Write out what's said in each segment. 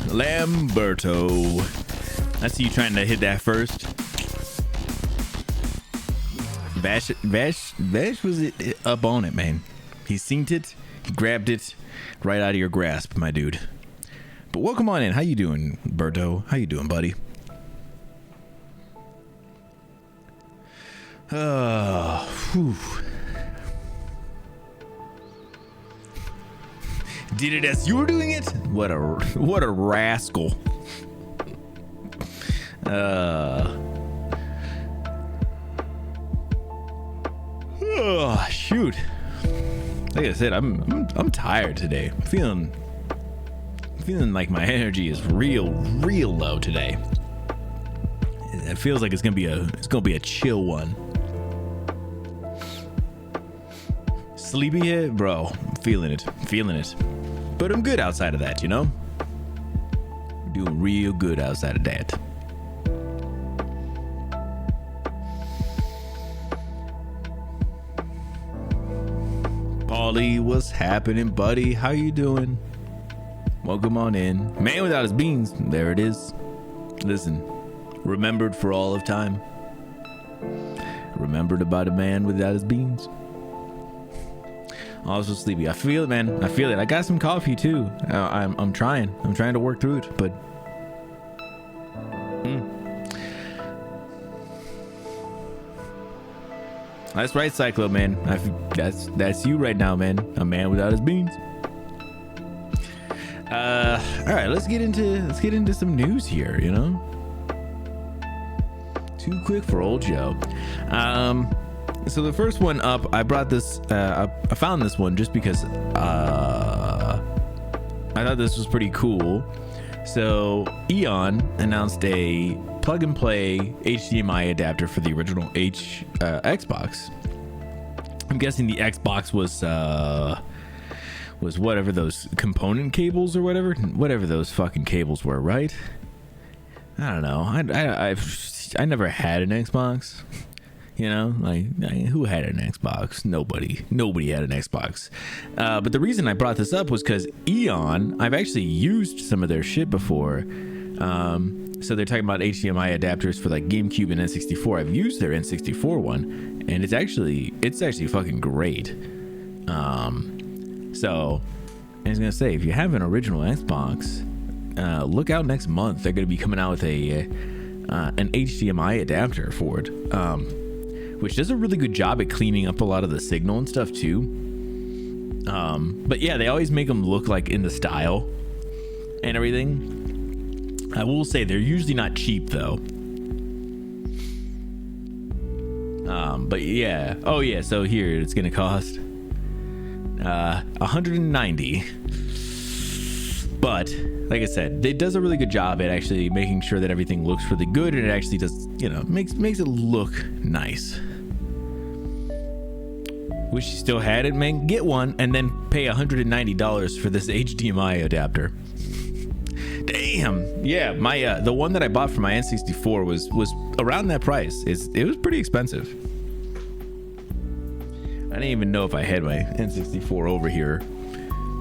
Lamberto. I see you trying to hit that first. Vash was up on it, man. He synced it, he grabbed it right out of your grasp, my dude. But welcome on in. How you doing, Berto? How you doing, buddy? Whew. Did it as you were doing it? What a rascal. Oh, shoot. Like I said, I'm tired today. I'm feeling like my energy is real low today. It feels like it's gonna be a chill one. Sleepy here, bro. I'm feeling it. But I'm good outside of that, you know? Doing real good outside of that. Paulie, what's happening, buddy? How you doing? Welcome on in. Man without his beans. There it is. Listen, remembered for all of time. Remembered about a man without his beans. Also sleepy. I feel it, man. I feel it. I got some coffee too. I'm trying to work through it, but that's right, Cyclo, man. That's you right now, man. A man without his beans. All right, let's get into some news here, you know? Too quick for old Joe. So the first one up, I brought this, I found this one just because I thought this was pretty cool. So Eon announced a plug and play HDMI adapter for the original Xbox. I'm guessing the Xbox was whatever those component cables or whatever those fucking cables were, right? I don't know. I never had an Xbox. You know, like who had an Xbox? Nobody had an Xbox. But the reason I brought this up was because Eon, I've actually used some of their shit before. So they're talking about HDMI adapters for like GameCube and N64. I've used their N64 one, and it's actually fucking great. So I was gonna say, if you have an original Xbox, look out next month. They're gonna be coming out with an HDMI adapter for it. Which does a really good job at cleaning up a lot of the signal and stuff too. But yeah, they always make them look like in the style and everything. I will say they're usually not cheap though. But yeah. Oh yeah, so here it's gonna cost $190. But like I said, it does a really good job at actually making sure that everything looks really good, and it actually does, you know, makes it look nice. Wish you still had it, man. Get one and then pay $190 for this HDMI adapter. Damn. Yeah, my the one that I bought for my N64 was around that price. It was pretty expensive. I didn't even know if I had my N64 over here.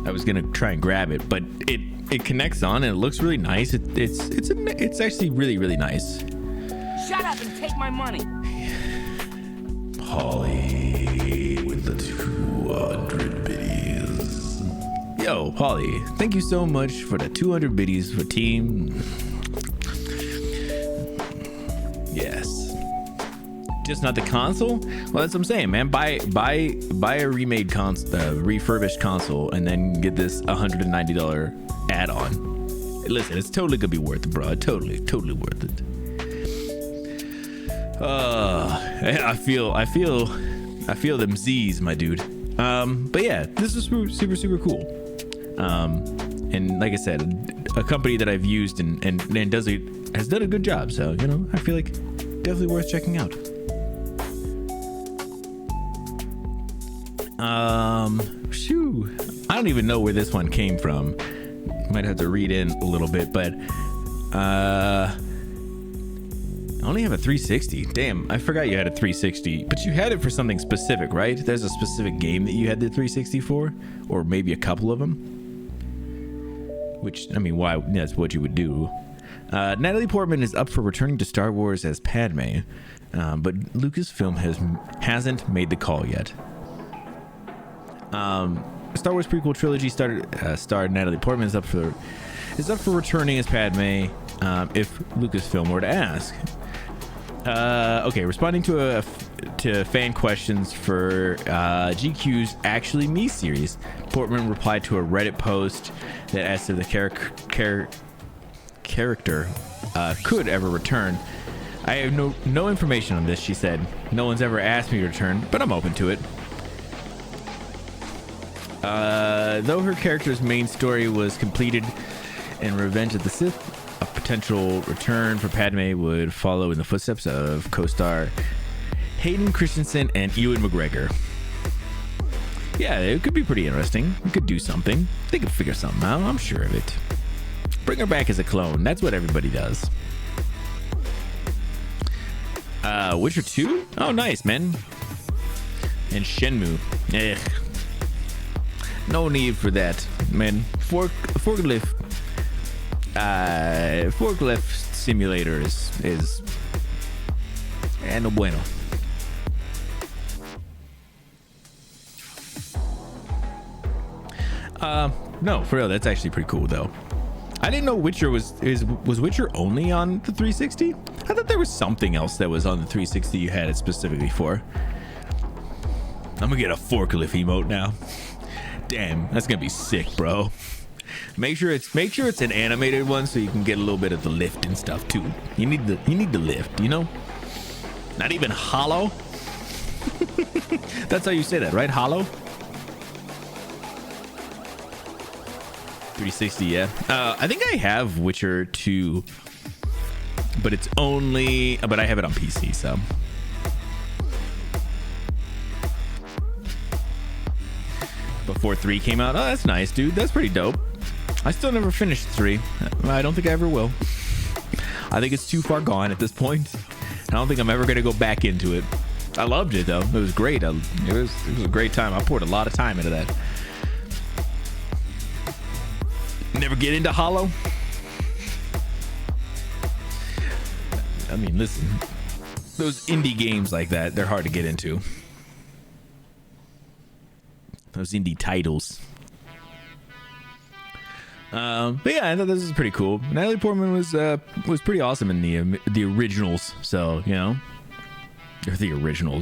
I was gonna try and grab it, but it connects on and it looks really nice. It's actually really nice. Shut up and take my money. Polly with the 200 biddies. Yo, Polly, thank you so much for the 200 biddies for team. Yes. Just not the console? Well, that's what I'm saying, man. Buy a remade refurbished console and then get this $190 add-on. Listen, it's totally gonna be worth it, bro. Totally worth it. I feel them Z's, my dude. But yeah, this is super cool. And like I said, a company that I've used and has done a good job. So, you know, I feel like definitely worth checking out. Shoo. I don't even know where this one came from. Might have to read in a little bit, but I only have a 360. Damn, I forgot you had a 360, but you had it for something specific, right? There's a specific game that you had the 360 for, or maybe a couple of them. which, I mean, why? That's what you would do. Natalie Portman is up for returning to Star Wars as Padme, but Lucasfilm hasn't made the call yet. Star Wars prequel trilogy starred Natalie Portman is up for returning as Padme, if Lucasfilm were to ask. Okay, responding to fan questions for GQ's Actually Me series, Portman replied to a Reddit post that asked if the character could ever return. I have no information on this, she said. No one's ever asked me to return, but I'm open to it. Though her character's main story was completed in Revenge of the Sith, a potential return for Padme would follow in the footsteps of co-star Hayden Christensen and Ewan McGregor. Yeah, it could be pretty interesting. We could do something. They could figure something out. I'm sure of it. Bring her back as a clone. That's what everybody does. Witcher 2? Oh, nice, man. And Shenmue. Ugh. No need for that, man. Forklift simulator is no bueno. No, for real, that's actually pretty cool though. I didn't know Witcher was Witcher only on the 360? I thought there was something else that was on the 360 you had it specifically for. I'm gonna get a forklift emote now. Damn, that's gonna be sick, bro. Make sure it's an animated one so you can get a little bit of the lift and stuff too. You need the lift, you know? Not even hollow. That's how you say that, right? Hollow? 360, yeah. I think I have Witcher 2, but I have it on PC, so. Before 3 came out. Oh, that's nice, dude. That's pretty dope. I still never finished 3. I don't think I ever will. I think it's too far gone at this point. I don't think I'm ever going to go back into it. I loved it, though. It was great. It was a great time. I poured a lot of time into that. Never get into Hollow? I mean, listen. Those indie games like that, they're hard to get into. Those indie titles. But yeah, I thought this was pretty cool. Natalie Portman was pretty awesome in the originals. So, you know, or the original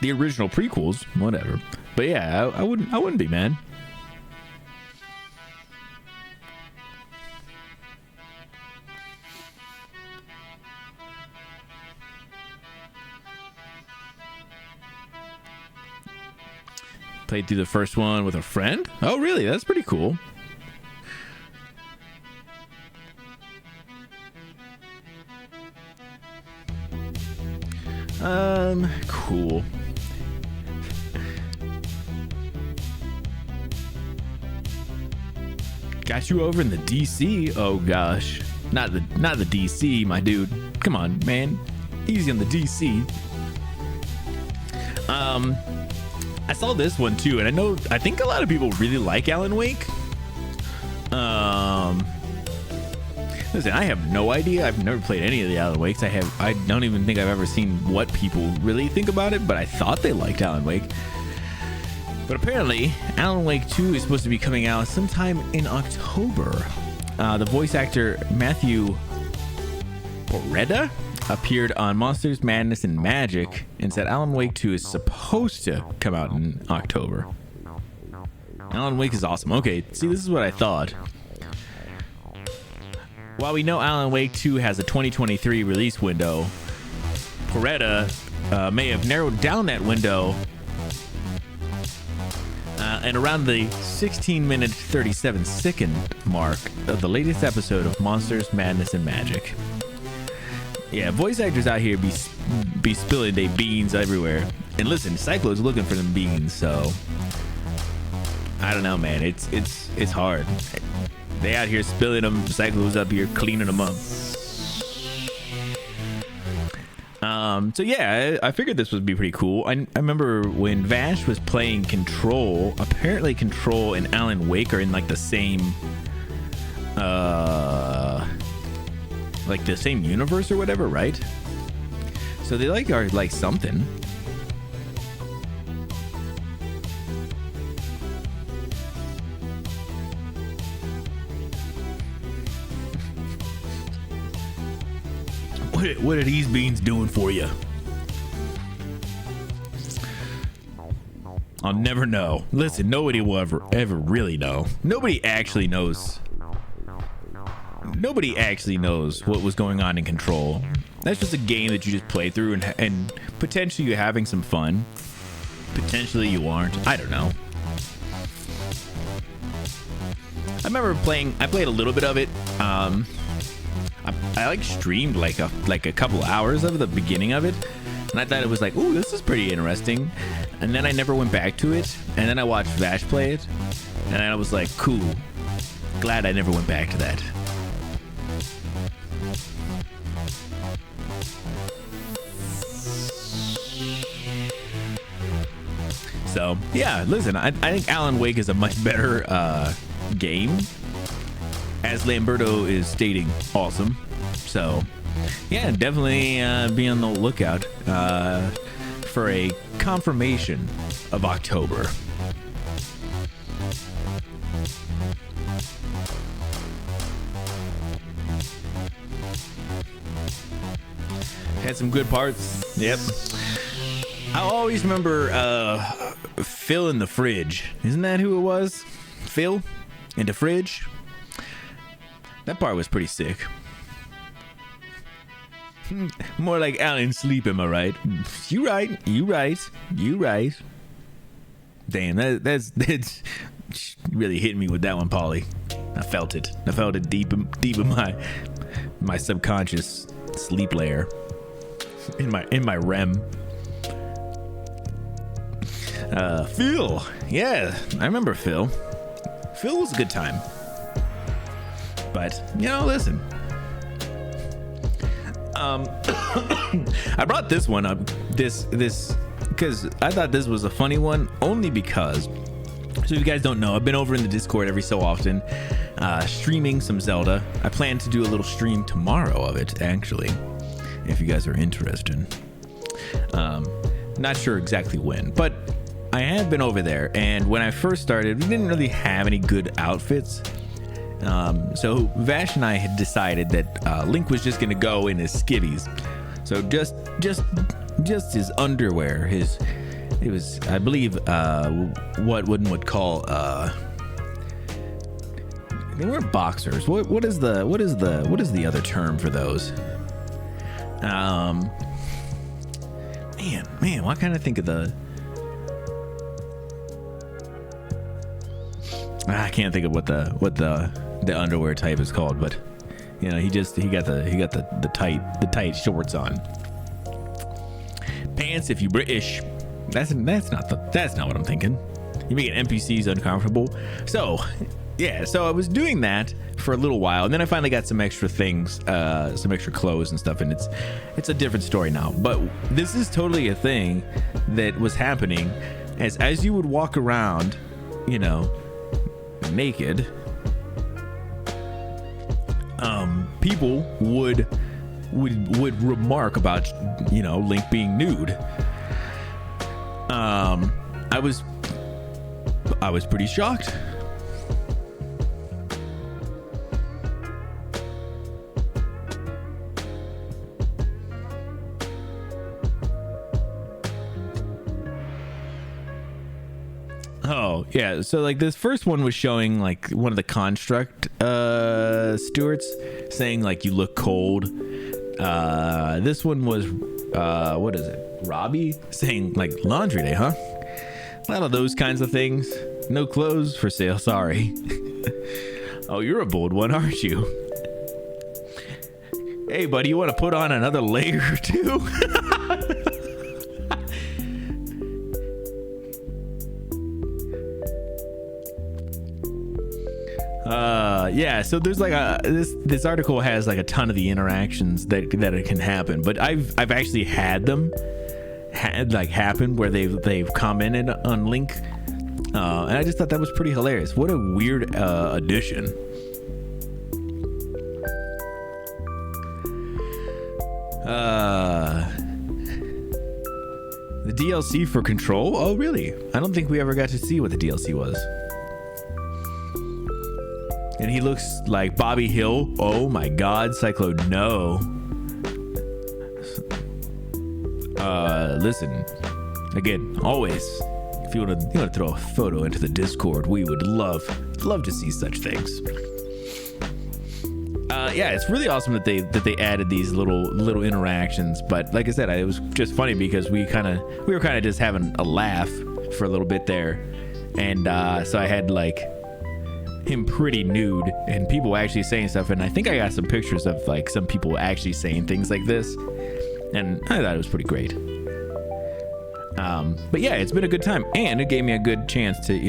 prequels, whatever. But yeah, I wouldn't be mad. Played through the first one with a friend. Oh, really? That's pretty cool. Cool. Got you over in the DC. Oh gosh, not the DC, my dude. Come on, man. Easy on the DC. I saw this one too, and I think a lot of people really like Alan Wake. Listen, I have no idea. I've never played any of the Alan Wakes. I don't even think I've ever seen what people really think about it, but I thought they liked Alan Wake. But apparently, Alan Wake 2 is supposed to be coming out sometime in October. The voice actor Matthew Porretta appeared on Monsters, Madness, and Magic and said Alan Wake 2 is supposed to come out in October. Alan Wake is awesome. Okay, see, this is what I thought. While we know Alan Wake 2 has a 2023 release window, Porretta may have narrowed down that window and around the 16-minute 37-second mark of the latest episode of Monsters, Madness, and Magic. Yeah, voice actors out here be spilling their beans everywhere. And listen, Cyclo's looking for them beans, so I don't know, man. It's hard. They out here spilling them. Cyclo's up here cleaning them up. So yeah, I figured this would be pretty cool. I remember when Vash was playing Control. Apparently, Control and Alan Wake are in like the same like the same universe or whatever, right? So they like are like something. What are these beans doing for you? I'll never know. Listen, nobody will ever really know. Nobody actually knows. Nobody actually knows what was going on in Control. That's just a game that you just play through and potentially you're having some fun. Potentially you aren't. I don't know. I remember I played a little bit of it. I like streamed like a couple hours of the beginning of it, and I thought it was like, ooh, this is pretty interesting. And then I never went back to it, and then I watched Vash play it, and I was like, cool. Glad I never went back to that. So yeah, listen, I think Alan Wake is a much better game, as Lamberto is stating. Awesome. So yeah, definitely be on the lookout for a confirmation of October. Had some good parts. Yep. I always remember Phil in the fridge. Isn't that who it was? Phil in the fridge. That part was pretty sick. More like Alan sleep, am I right? You right. Damn, that's really hit me with that one, Polly. I felt it deep in my subconscious sleep layer. In my REM. Phil. Yeah, I remember Phil. Phil was a good time. But, listen. I brought this one up, this because I thought this was a funny one, only because, so if you guys don't know, I've been over in the Discord every so often, streaming some Zelda. I plan to do a little stream tomorrow of it, actually, if you guys are interested. Not sure exactly when, but I have been over there, and when I first started, we didn't really have any good outfits. So Vash and I had decided that Link was just gonna go in his skivvies. So just his underwear. It was, I believe, what one would call they weren't boxers. What is the other term for those? Man, why can't I think of the? I can't think of what the underwear type is called, but he got the tight shorts on. Pants if you British. That's not what I'm thinking. You making NPCs uncomfortable. So I was doing that for a little while, and then I finally got some extra things, some extra clothes and stuff, and it's a different story now. But this is totally a thing that was happening as you would walk around, naked. People would remark about Link being nude. I was pretty shocked. Oh, yeah. So, like, this first one was showing, like, one of the Construct stewards saying, like, you look cold. This one was, what is it? Robbie saying, like, laundry day, huh? A lot of those kinds of things. No clothes for sale, sorry. Oh, you're a bold one, aren't you? Hey, buddy, you want to put on another layer or two? Yeah, so there's like this article has like a ton of the interactions that it can happen, but I've actually had happen where they've commented on Link, and I just thought that was pretty hilarious. What a weird addition. The DLC for Control? Oh, really? I don't think we ever got to see what the DLC was. And he looks like Bobby Hill. Oh my God, Cyclo, no. Listen. Again, always, if you want to throw a photo into the Discord, we would love to see such things. Yeah, it's really awesome that they added these little interactions. But like I said, it was just funny because we were kind of just having a laugh for a little bit there, and so I had like him pretty nude and people actually saying stuff, and I think I got some pictures of like some people actually saying things like this, and I thought it was pretty great. But yeah, it's been a good time, and it gave me a good chance to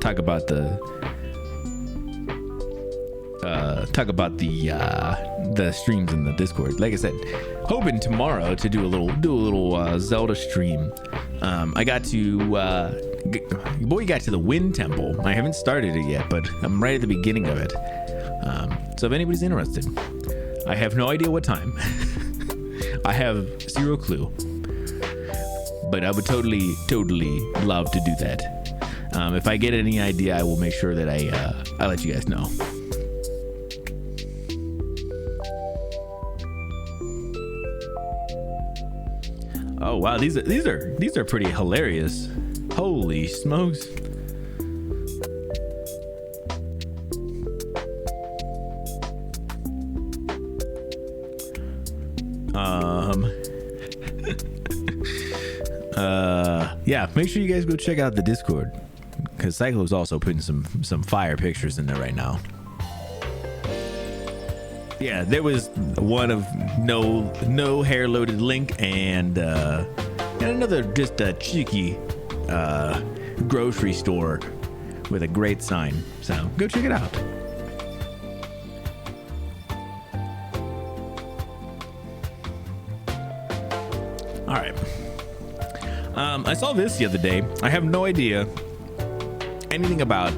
talk about the streams in the Discord. Like I said, hoping tomorrow to do a little Zelda stream. I got to got to the Wind Temple. I haven't started it yet, but I'm right at the beginning of it. So if anybody's interested, I have no idea what time. I have zero clue, but I would totally love to do that. If I get any idea, I will make sure that I let you guys know. Oh wow, these are pretty hilarious. Holy smokes. Yeah, make sure you guys go check out the Discord, because Cyclo's also putting some fire pictures in there right now. Yeah, there was one of no hair loaded Link and another just a cheeky grocery store with a great sign. So go check it out. All right. I saw this the other day. I have no idea anything about,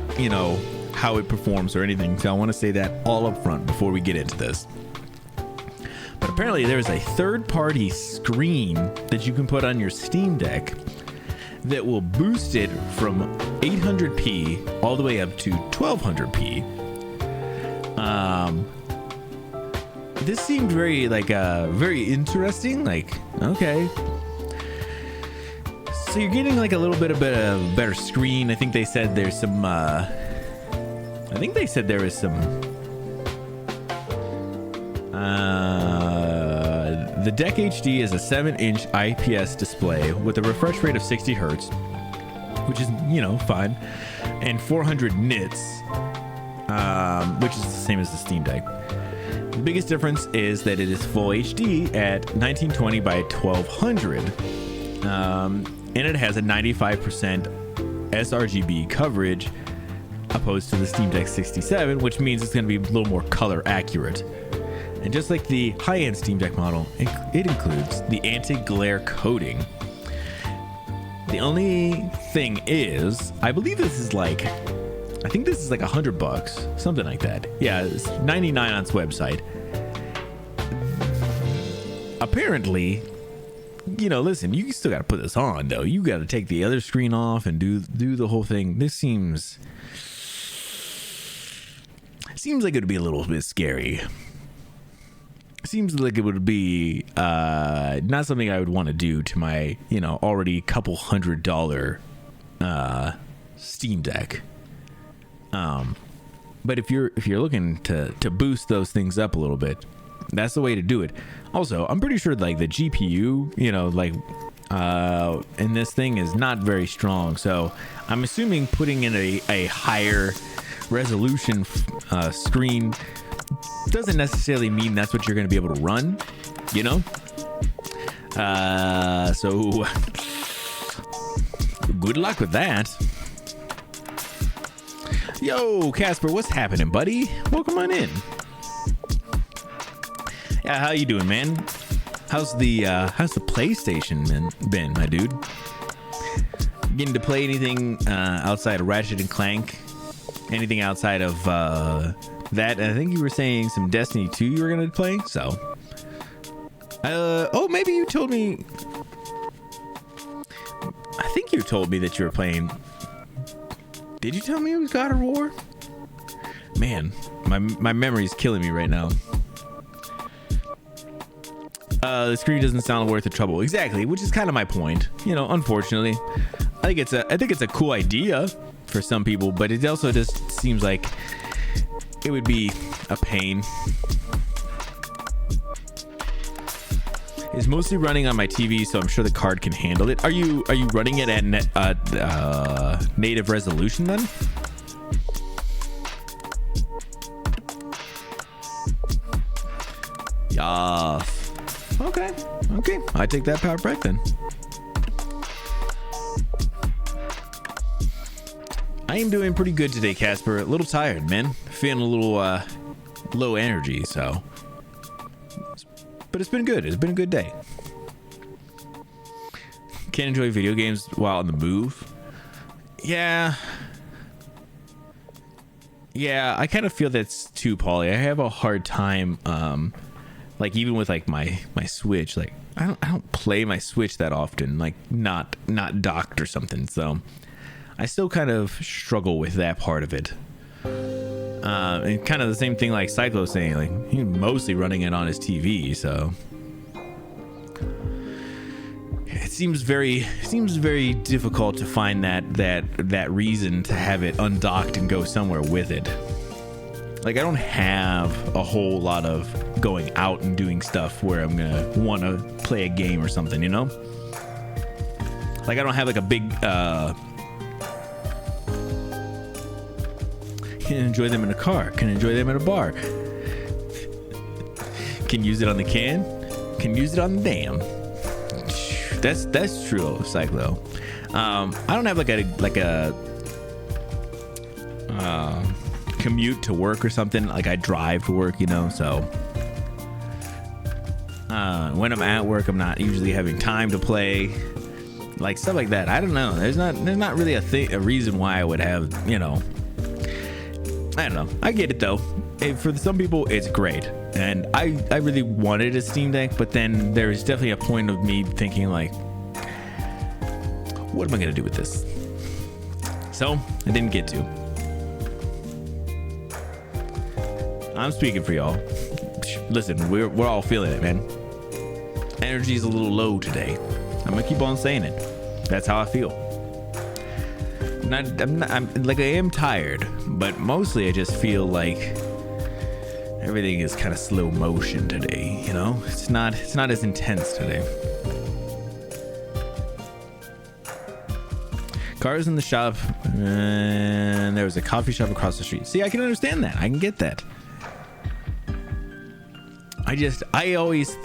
how it performs or anything. So I want to say that all up front before we get into this. But apparently there's a third-party screen that you can put on your Steam Deck that will boost it from 800p all the way up to 1200p. This seemed very very interesting. Like, okay. So you're getting like a little bit of a better screen. I think they said there's some there was some the Deck HD is a 7-inch IPS display with a refresh rate of 60 Hertz, which is, fine, and 400 nits, which is the same as the Steam Deck. The biggest difference is that it is full HD at 1920 by 1200, and it has a 95% sRGB coverage opposed to the Steam Deck 67, which means it's going to be a little more color accurate. And just like the high-end Steam Deck model, it includes the anti-glare coating. The only thing is, I think this is like $100, something like that. Yeah, it's $99 on its website. Apparently, listen, you still got to put this on, though. You got to take the other screen off and do the whole thing. This seems like it would be a little bit scary. Seems like it would be not something I would want to do to my, already couple $100 Steam Deck. But if you're looking to boost those things up a little bit, that's the way to do it. Also, I'm pretty sure like the GPU, in this thing is not very strong. So I'm assuming putting in a higher resolution screen doesn't necessarily mean that's what you're going to be able to run, so good luck with that. Yo, Casper, what's happening, buddy? Welcome on in. Yeah, how you doing, man? How's the PlayStation been, my dude? Getting to play anything outside of Ratchet and Clank? Anything outside of that? I think you were saying some Destiny 2 you were gonna play. So Oh, maybe you told me. I think you told me that you were playing. Did you tell me it was God of War? Man, my memory is killing me right now. The screen doesn't sound worth the trouble. Exactly, which is kind of my point. You know, unfortunately, I think it's a cool idea for some people, but it also just seems like it would be a pain. It's mostly running on my TV, so I'm sure the card can handle it. Are you running it at native resolution then? Yeah. Okay. I take that power back then. I am doing pretty good today, Casper. A little tired, man. Feeling a little low energy, so. But it's been good. It's been a good day. Can't enjoy video games while on the move. Yeah, I kind of feel that's too, Pauly. I have a hard time, like even with like my Switch. Like I don't play my Switch that often. Like not docked or something. So I still kind of struggle with that part of it. And kind of the same thing like Cyclo saying, like he's mostly running it on his TV, so it seems very difficult to find that reason to have it undocked and go somewhere with it. Like I don't have a whole lot of going out and doing stuff where I'm gonna want to play a game or something, you know? Like I don't have like a big can enjoy them in a car, can enjoy them at a bar, can use it on the can use it on the dam. That's true, Cyclo. I don't have like a commute to work or something. Like I drive to work, you know, so when I'm at work I'm not usually having time to play, like stuff like that. I don't know, there's not really a reason why I would have, you know. I don't know. I get it though. For some people, it's great, and I really wanted a Steam Deck, but then there's definitely a point of me thinking like, what am I gonna do with this? So I didn't get to. I'm speaking for y'all. Listen, we're all feeling it, man. Energy's a little low today. I'm gonna keep on saying it. That's how I feel. I'm like I am tired, but mostly I just feel like everything is kind of slow motion today, you know? It's not as intense today. Cars in the shop, and there was a coffee shop across the street. See, I can understand that. I can get that. I always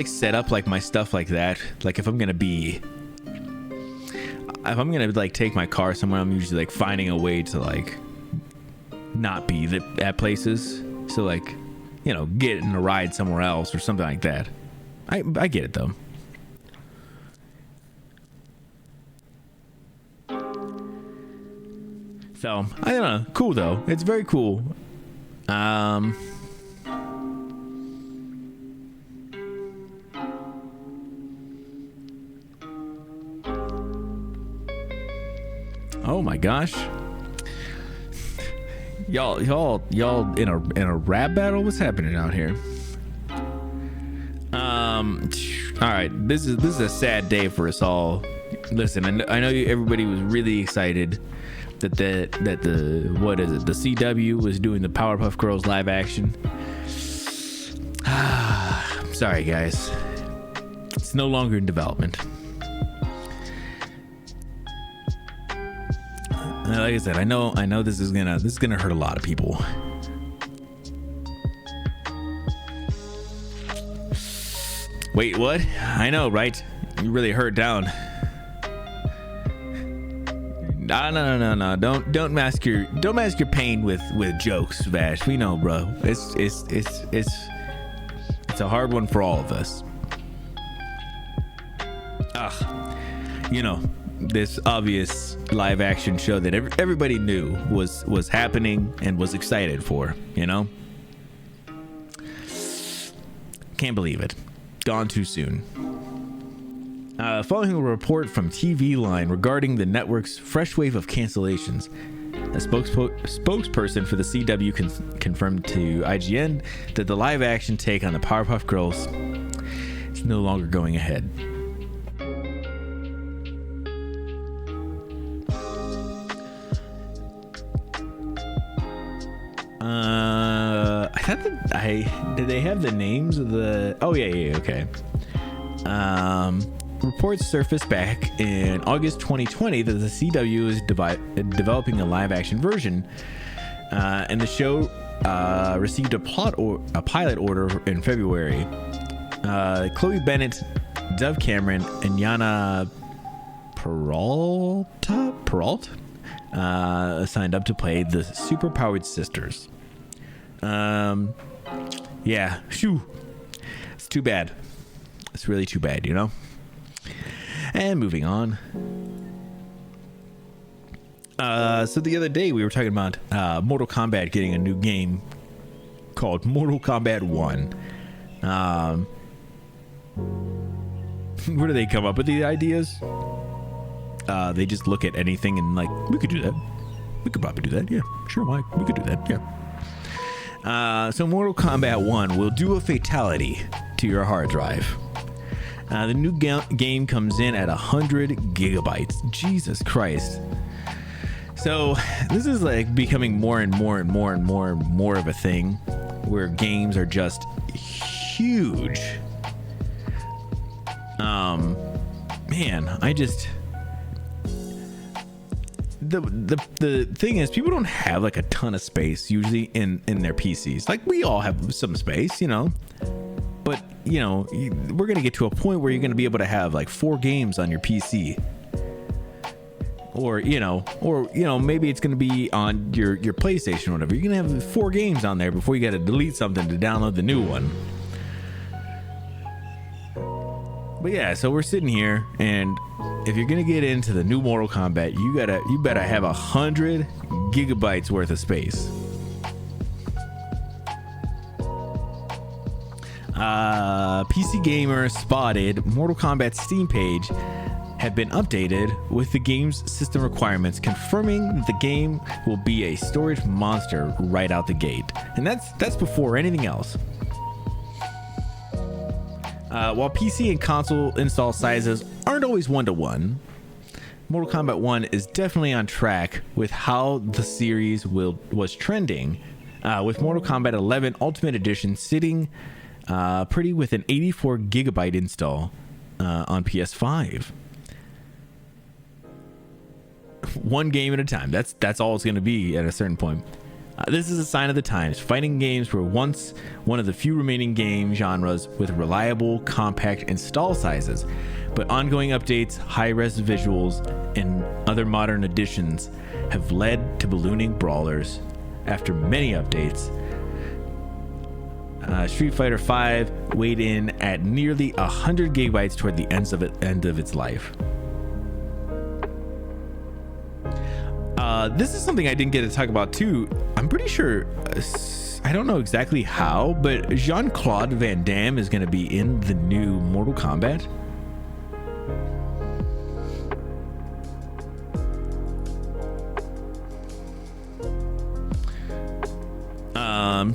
set up like my stuff like that. Like if I'm gonna like take my car somewhere, I'm usually like finding a way to like not be at places. So like, you know, getting a ride somewhere else or something like that. I get it though. So I don't know. Cool though. It's very cool. Oh my gosh. Y'all in a rap battle? What's happening out here? All right, this is a sad day for us all. Listen, I know everybody was really excited that the what is it? The CW was doing the Powerpuff Girls live action. Sorry guys, it's no longer in development. Like I said, I know this is gonna hurt a lot of people. Wait, what? I know, right? You really hurt down. No. Don't mask your pain with jokes, Vash. We know, bro. It's a hard one for all of us. You know, this obvious live action show that everybody knew was happening and was excited for, you know? Can't believe it. gone too soon. Following a report from TV Line regarding the network's fresh wave of cancellations, a spokesperson for the CW confirmed to IGN that the live-action take on the Powerpuff Girls is no longer going ahead. I thought that did they have the names of the? Oh yeah, okay. Reports surfaced back in August 2020 that the CW is developing a live-action version, and the show received a pilot order in February. Chloe Bennett, Dove Cameron, and Yana Peralta signed up to play the superpowered sisters. Yeah, shoo. It's too bad. It's really too bad, you know? And moving on. So the other day we were talking about Mortal Kombat getting a new game called Mortal Kombat 1. Where do they come up with the ideas? They just look at anything and like, we could do that. We could probably do that. Yeah, sure. Why? We could do that. Yeah. So Mortal Kombat 1 will do a fatality to your hard drive. The new game comes in at 100 gigabytes. Jesus Christ. So this is like becoming more and more of a thing where games are just huge. Man, I just... The thing is, people don't have like a ton of space usually in their PCs. Like, we all have some space, you know, but you know, we're gonna get to a point where you're gonna be able to have like 4 games on your PC, or you know, maybe it's gonna be on your PlayStation or whatever. You're gonna have 4 games on there before you gotta delete something to download the new one. But yeah, so we're sitting here, and if you're gonna get into the new Mortal Kombat, you better have 100 gigabytes worth of space. PC Gamer spotted Mortal Kombat's Steam page had been updated with the game's system requirements, confirming that the game will be a storage monster right out the gate, and that's before anything else. While PC and console install sizes aren't always 1-to-1, Mortal Kombat 1 is definitely on track with how the series was trending, with Mortal Kombat 11 Ultimate Edition sitting pretty with an 84 gigabyte install on PS5. One game at a time. That's all it's going to be at a certain point. This is a sign of the times. Fighting games were once one of the few remaining game genres with reliable, compact install sizes, but ongoing updates, high-res visuals, and other modern additions have led to ballooning brawlers. After many updates, Street Fighter V weighed in at nearly 100 gigabytes toward the end of its life. This is something I didn't get to talk about too. I'm pretty sure, I don't know exactly how, but Jean-Claude Van Damme is going to be in the new Mortal Kombat.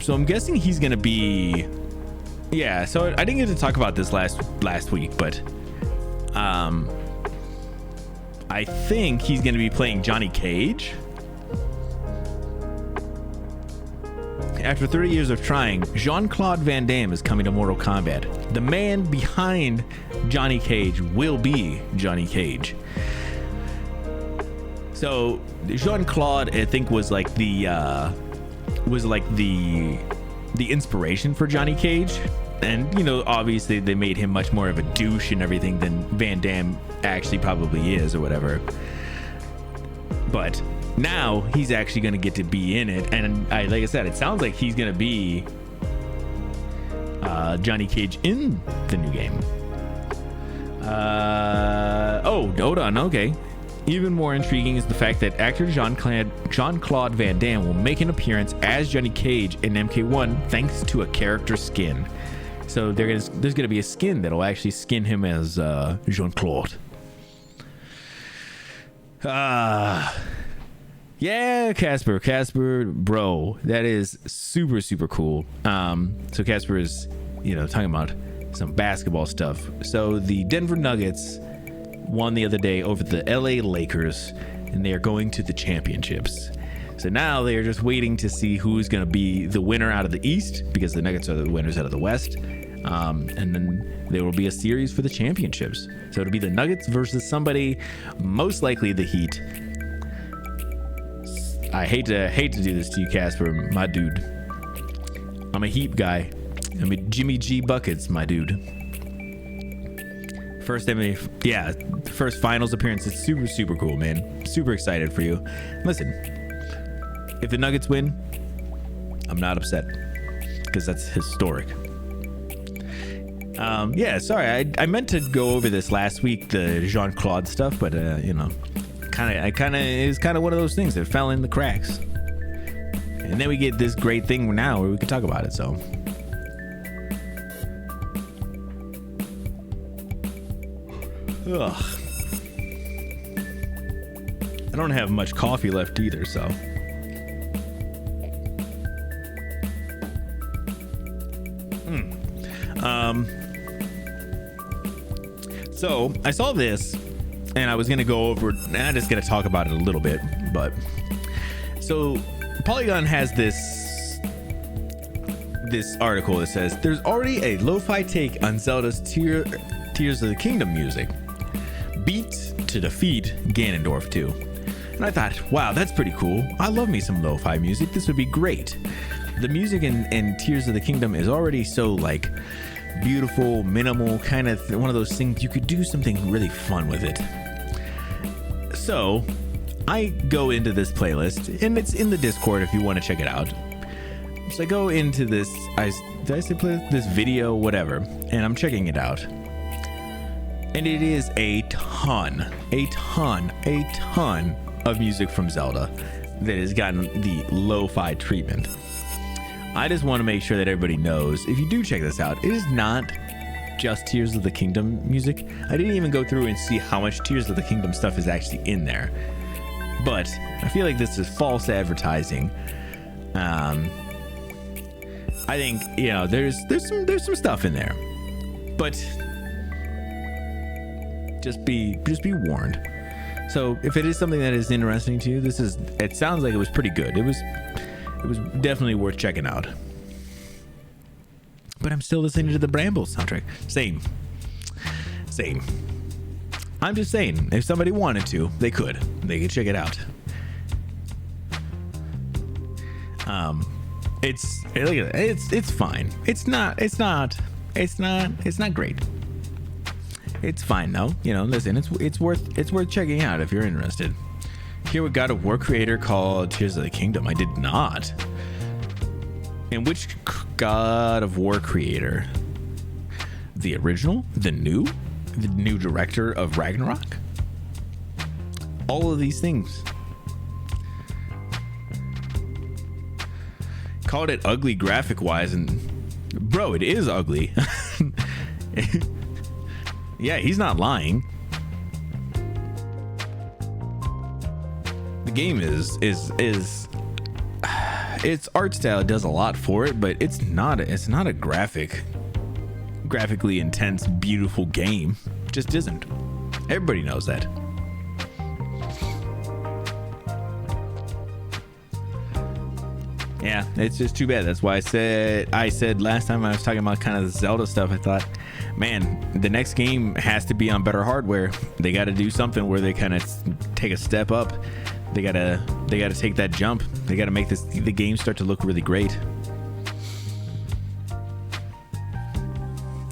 So I'm guessing he's going to be... Yeah, so I didn't get to talk about this last week, but I think he's going to be playing Johnny Cage. After 30 years of trying, Jean-Claude Van Damme is coming to Mortal Kombat. The man behind Johnny Cage will be Johnny Cage. So Jean-Claude, I think, was like the inspiration for Johnny Cage. And, you know, obviously they made him much more of a douche and everything than Van Damme actually probably is or whatever. But now he's actually going to get to be in it. And like I said, it sounds like he's going to be Johnny Cage in the new game. Oh, hold on. Okay. Even more intriguing is the fact that actor Jean-Claude Van Damme will make an appearance as Johnny Cage in MK1 thanks to a character skin. So there's gonna be a skin that'll actually skin him as Jean-Claude. Yeah, Casper, bro, that is super cool. So Casper is, talking about some basketball stuff. So the Denver Nuggets won the other day over the LA Lakers, and they are going to the championships. So now they are just waiting to see who's going to be the winner out of the East, because the Nuggets are the winners out of the West. And then there will be a series for the championships. So it'll be the Nuggets versus somebody, most likely the Heat. I hate to do this to you, Casper, my dude. I'm a Heat guy. I'm a Jimmy G buckets, my dude. First finals appearance is super cool, man. Super excited for you. Listen, if the Nuggets win, I'm not upset, because that's historic. Sorry, I meant to go over this last week, the Jean-Claude stuff, but it was kind of one of those things that fell in the cracks. And then we get this great thing now where we can talk about it. So I don't have much coffee left either, so so I saw this and I was gonna go over, I'm just gonna talk about it a little bit. But so Polygon has this article that says there's already a lo-fi take on Zelda's Tears of the Kingdom music, beat to defeat Ganondorf 2. And I thought, wow, that's pretty cool. I love me some lo-fi music. This would be great. The music in Tears of the Kingdom is already so like beautiful, minimal, kind of one of those things you could do something really fun with it. So I go into this playlist, and it's in the Discord if you want to check it out. So I go into this, this video, whatever, and I'm checking it out. And it is a ton of music from Zelda that has gotten the lo-fi treatment. I just want to make sure that everybody knows, if you do check this out, it is not just Tears of the Kingdom music. I didn't even go through and see how much Tears of the Kingdom stuff is actually in there. But I feel like this is false advertising. I think, there's some stuff in there. But just be warned. So if it is something that is interesting to you, it sounds like it was pretty good. It was definitely worth checking out. But I'm still listening to the Brambles soundtrack. Same. I'm just saying, if somebody wanted to, they could check it out. It's fine. It's not great. It's fine though. Listen, it's worth checking out if you're interested. Here we got a God of War creator called Tears of the Kingdom. I did not. And which God of War creator? The original? The new director of Ragnarok? All of these things. Called it ugly graphic wise, and bro, it is ugly. Yeah, he's not lying. The game is its art style does a lot for it, but it's not a graphically intense, beautiful game. It just isn't. Everybody knows that. Yeah, it's just too bad. That's why I said last time I was talking about kind of the Zelda stuff, I thought, man, the next game has to be on better hardware. They got to do something where they kind of take a step up. They gotta take that jump. They gotta make the game start to look really great.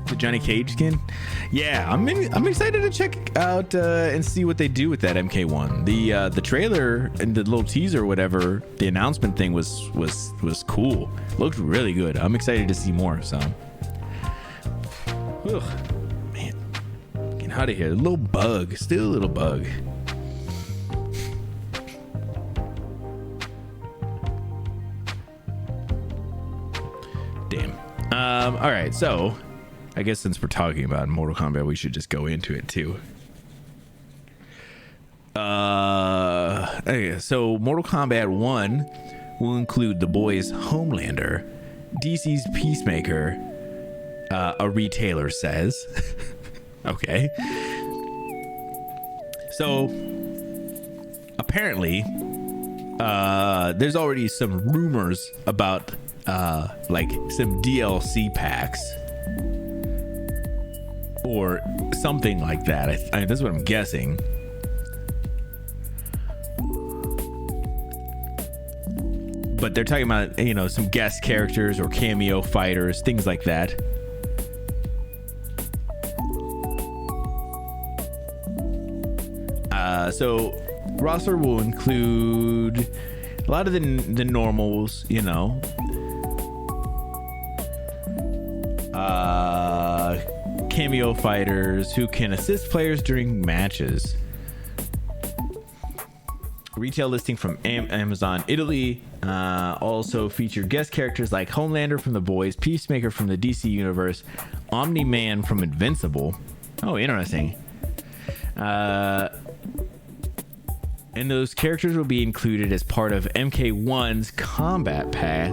The Johnny Cage skin, yeah, I'm excited to check out and see what they do with that MK1. The trailer and the little teaser, or whatever, the announcement thing was cool. Looked really good. I'm excited to see more. So, ugh, man, getting out of here. Still a little bug. Damn. All right, so I guess since we're talking about Mortal Kombat, we should just go into it too. Okay, so Mortal Kombat 1 will include the boys Homelander, DC's Peacemaker, a retailer says. Okay. So apparently there's already some rumors about like some DLC packs or something like that. I that's what I'm guessing. But they're talking about, you know, some guest characters or cameo fighters, things like that. So roster will include a lot of the normals, you know. Cameo fighters who can assist players during matches. Retail listing from Amazon Italy also feature guest characters like Homelander from The Boys, Peacemaker from the DC Universe, Omni-Man from Invincible. Oh, interesting. And those characters will be included as part of MK1's Combat Pack,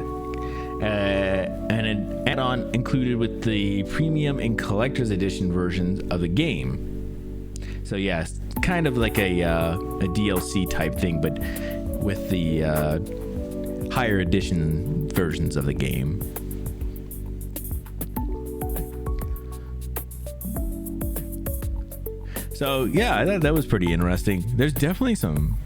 and an add-on included with the Premium and Collector's Edition versions of the game. So yes, kind of like a DLC type thing, but with the higher edition versions of the game. So yeah, that was pretty interesting. There's definitely some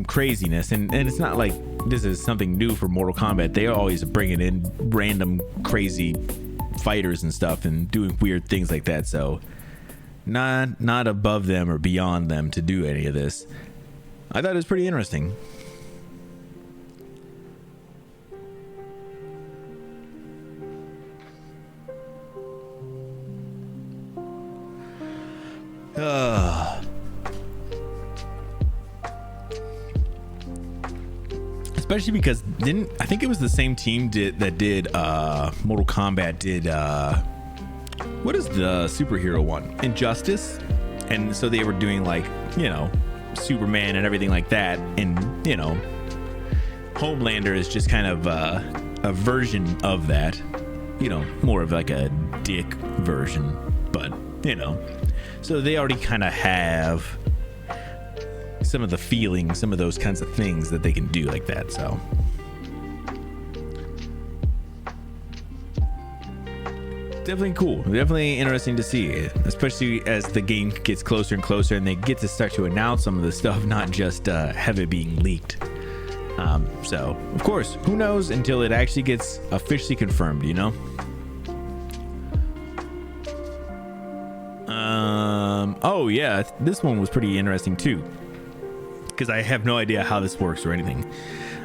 craziness, and it's not like this is something new for Mortal Kombat. They are always bringing in random crazy fighters and stuff and doing weird things like that. So not above them or beyond them to do any of this. I thought it was pretty interesting. Especially because I think it was the same team that did Mortal Kombat did what is the superhero one? Injustice. And so they were doing like, you know, Superman and everything like that, and you know, Homelander is just kind of a version of that, you know, more of like a dick version, but you know, so they already kind of have some of the feelings, some of those kinds of things that they can do like that. So definitely cool, definitely interesting to see, especially as the game gets closer and closer and they get to start to announce some of the stuff, not just have it being leaked. So of course, who knows until it actually gets officially confirmed, you know. Oh yeah, this one was pretty interesting too, because I have no idea how this works or anything.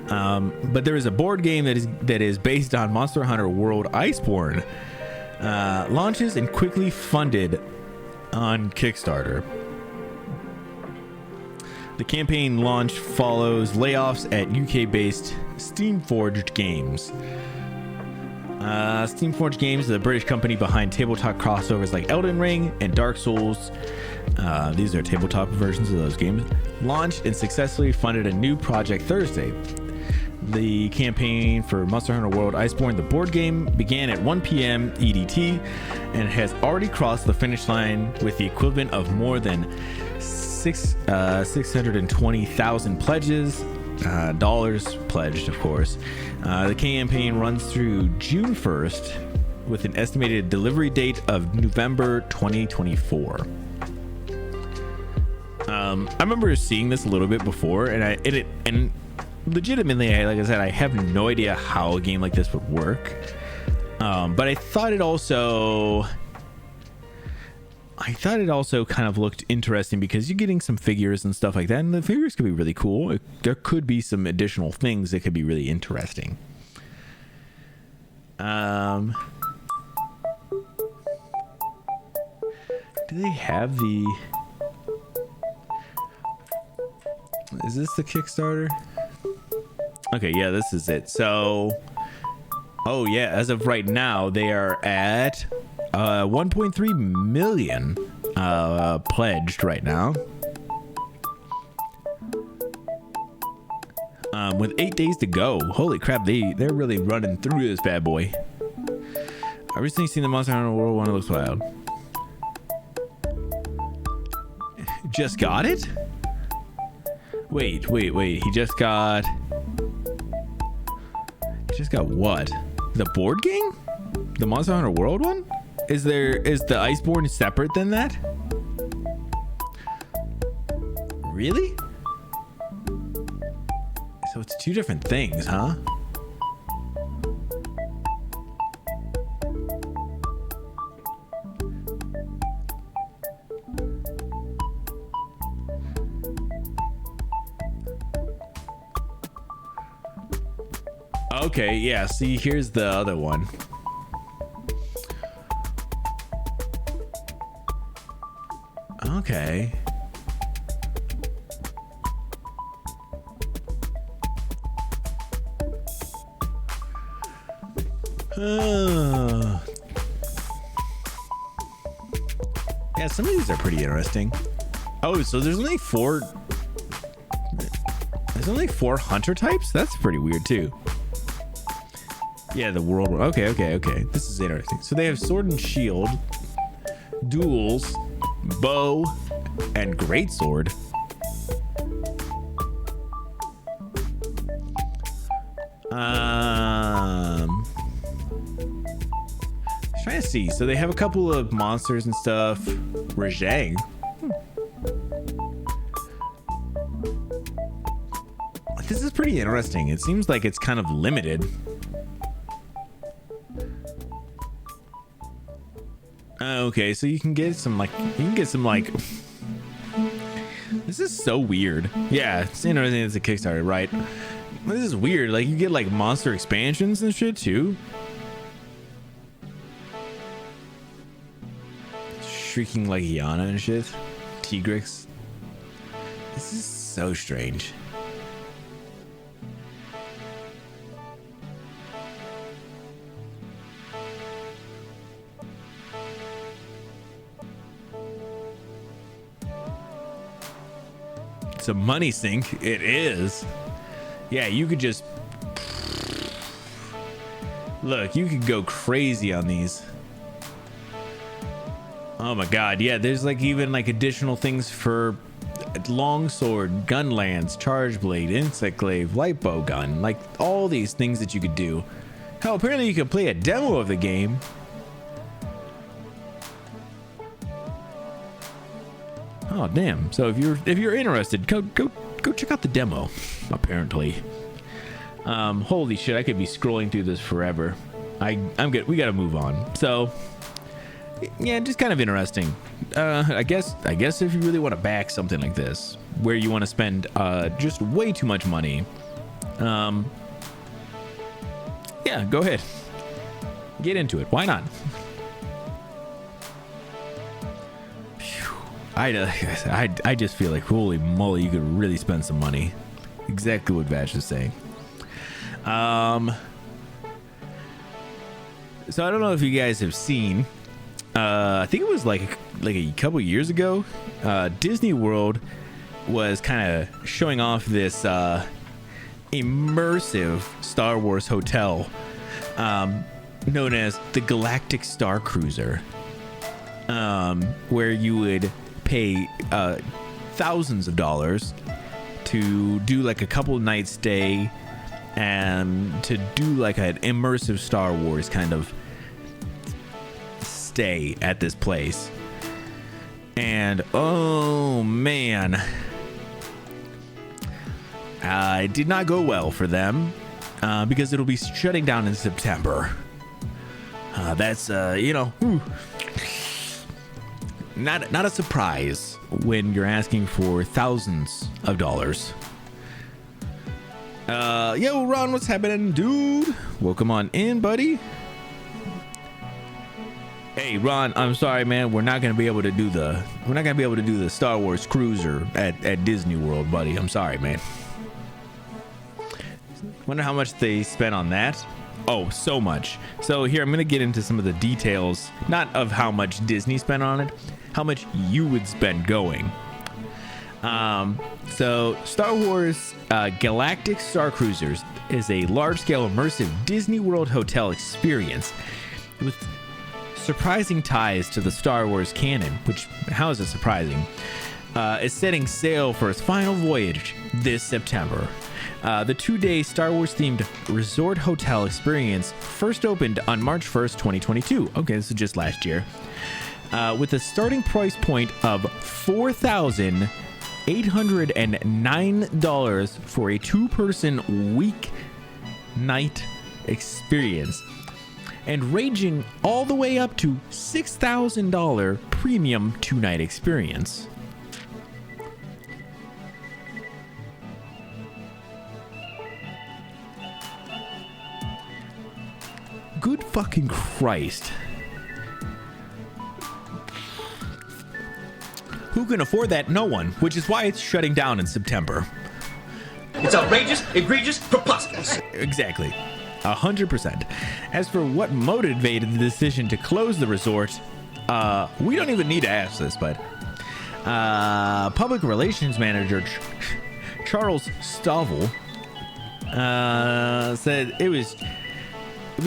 But there is a board game that is based on Monster Hunter World Iceborne. Launches and quickly funded on Kickstarter. The campaign launch follows layoffs at UK-based Steamforged Games. Steamforged Games is a British company behind tabletop crossovers like Elden Ring and Dark Souls. These are tabletop versions of those games. Launched and successfully funded a new project Thursday. The campaign for Monster Hunter World Iceborne, the board game, began at 1 p.m. EDT and has already crossed the finish line with the equivalent of more than 620,000 pledges, dollars pledged, of course. The campaign runs through June 1st with an estimated delivery date of November 2024. I remember seeing this a little bit before, and legitimately, like I said, I have no idea how a game like this would work. But I thought it also kind of looked interesting because you're getting some figures and stuff like that, and the figures could be really cool. There could be some additional things that could be really interesting. Do they have the... Is this the Kickstarter? Okay, yeah, this is it. So, oh yeah, as of right now, they are at 1.3 million pledged right now. With 8 days to go. Holy crap, they're really running through this bad boy. I recently seen the Monster Hunter World one. It looks wild. Just got it? Wait. He just got what? The board game? The Monster Hunter World one? Is the Iceborne separate than that? Really? So it's two different things, huh? Okay, yeah, see, here's the other one. Okay. Yeah, some of these are pretty interesting. Oh, so there's only four hunter types? That's pretty weird too. Yeah, the world. Okay. This is interesting. So they have sword and shield, duels, bow, and greatsword. Trying to see. So they have a couple of monsters and stuff. Rajang. This is pretty interesting. It seems like it's kind of limited. Okay, so you can get some like this is so weird. Yeah, it's interesting. It's a Kickstarter, right? This is weird. Like you get like monster expansions and shit too. Shrieking like Yana and shit. Tigrex. This is so strange. It's a money sink. It is. Yeah, you could just look, you could go crazy on these. Oh my god, yeah, there's like even like additional things for longsword, gun lance, charge blade, insect glaive, light bow gun, like all these things that you could do. Hell, apparently you can play a demo of the game. Oh damn! So if you're interested, go check out the demo. Apparently, holy shit! I could be scrolling through this forever. I'm good. We gotta move on. So yeah, just kind of interesting. I guess if you really want to back something like this, where you want to spend just way too much money, yeah, go ahead, get into it. Why not? I just feel like holy moly, you could really spend some money. Exactly what Vash is saying. So I don't know if you guys have seen. I think it was like a couple years ago. Disney World was kind of showing off this immersive Star Wars hotel known as the Galactic Star Cruiser, where you would pay thousands of dollars to do like a couple nights stay and to do like an immersive Star Wars kind of stay at this place. And oh man, it did not go well for them because it'll be shutting down in September. That's not a surprise when you're asking for thousands of dollars. Yo, Ron, what's happening, dude? Welcome on in, buddy. Hey, Ron, I'm sorry, man. We're not gonna be able to do the Star Wars cruiser at Disney World, buddy. I'm sorry, man. Wonder how much they spent on that. Oh, so much. So here, I'm going to get into some of the details, not of how much Disney spent on it, how much you would spend going. So Star Wars Galactic Star Cruisers is a large-scale immersive Disney World hotel experience with surprising ties to the Star Wars canon, which, how is it surprising? Is setting sail for its final voyage this September. The 2-day Star Wars themed resort hotel experience first opened on March 1st, 2022. Okay, this is just last year. With a starting price point of $4,809 for a 2-person week-night experience, and ranging all the way up to $6,000 premium 2-night experience. Good fucking Christ. Who can afford that? No one, which is why it's shutting down in September. It's outrageous, egregious, preposterous. Exactly. 100%. As for what motivated the decision to close the resort, we don't even need to ask this, but public relations manager Charles Stovall said it was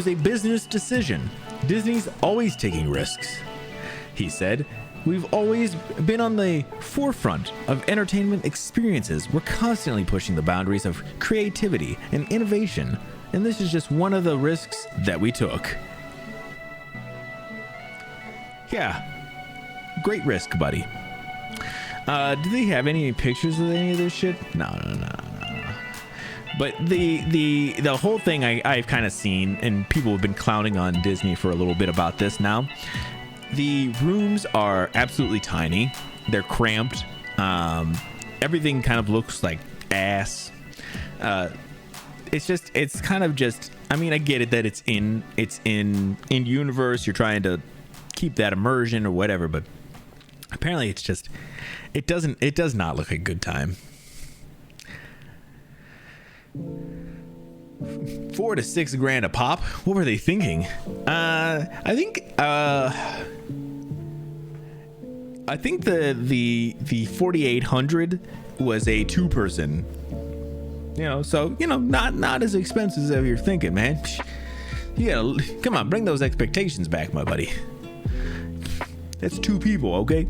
a business decision. Disney's always taking risks. He said, "We've always been on the forefront of entertainment experiences. We're constantly pushing the boundaries of creativity and innovation, and this is just one of the risks that we took." Yeah, great risk, buddy. Do they have any pictures of any of this shit? No. But the whole thing I've kind of seen, and people have been clowning on Disney for a little bit about this now. The rooms are absolutely tiny. They're cramped. Everything kind of looks like ass. It's kind of just, I mean, I get it that it's in universe. You're trying to keep that immersion or whatever, but apparently it does not look like a good time. $4,000 to $6,000 a pop. What were they thinking? I think the 4,800 was a 2-person. So not as expensive as you're thinking, man. You gotta come on, bring those expectations back, my buddy. That's 2 people, okay?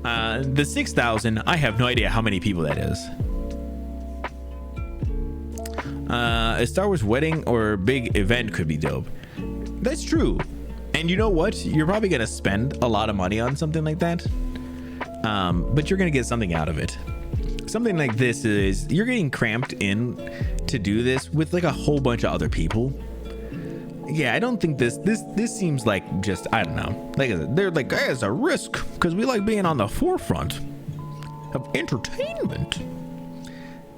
The 6,000, I have no idea how many people that is. A Star Wars wedding or big event could be dope. That's true. And you know what? You're probably going to spend a lot of money on something like that. But you're going to get something out of it. Something like this is, you're getting cramped in to do this with like a whole bunch of other people. Yeah, I don't think this seems like just, I don't know. Like I said, they're like, hey, it's a risk because we like being on the forefront of entertainment.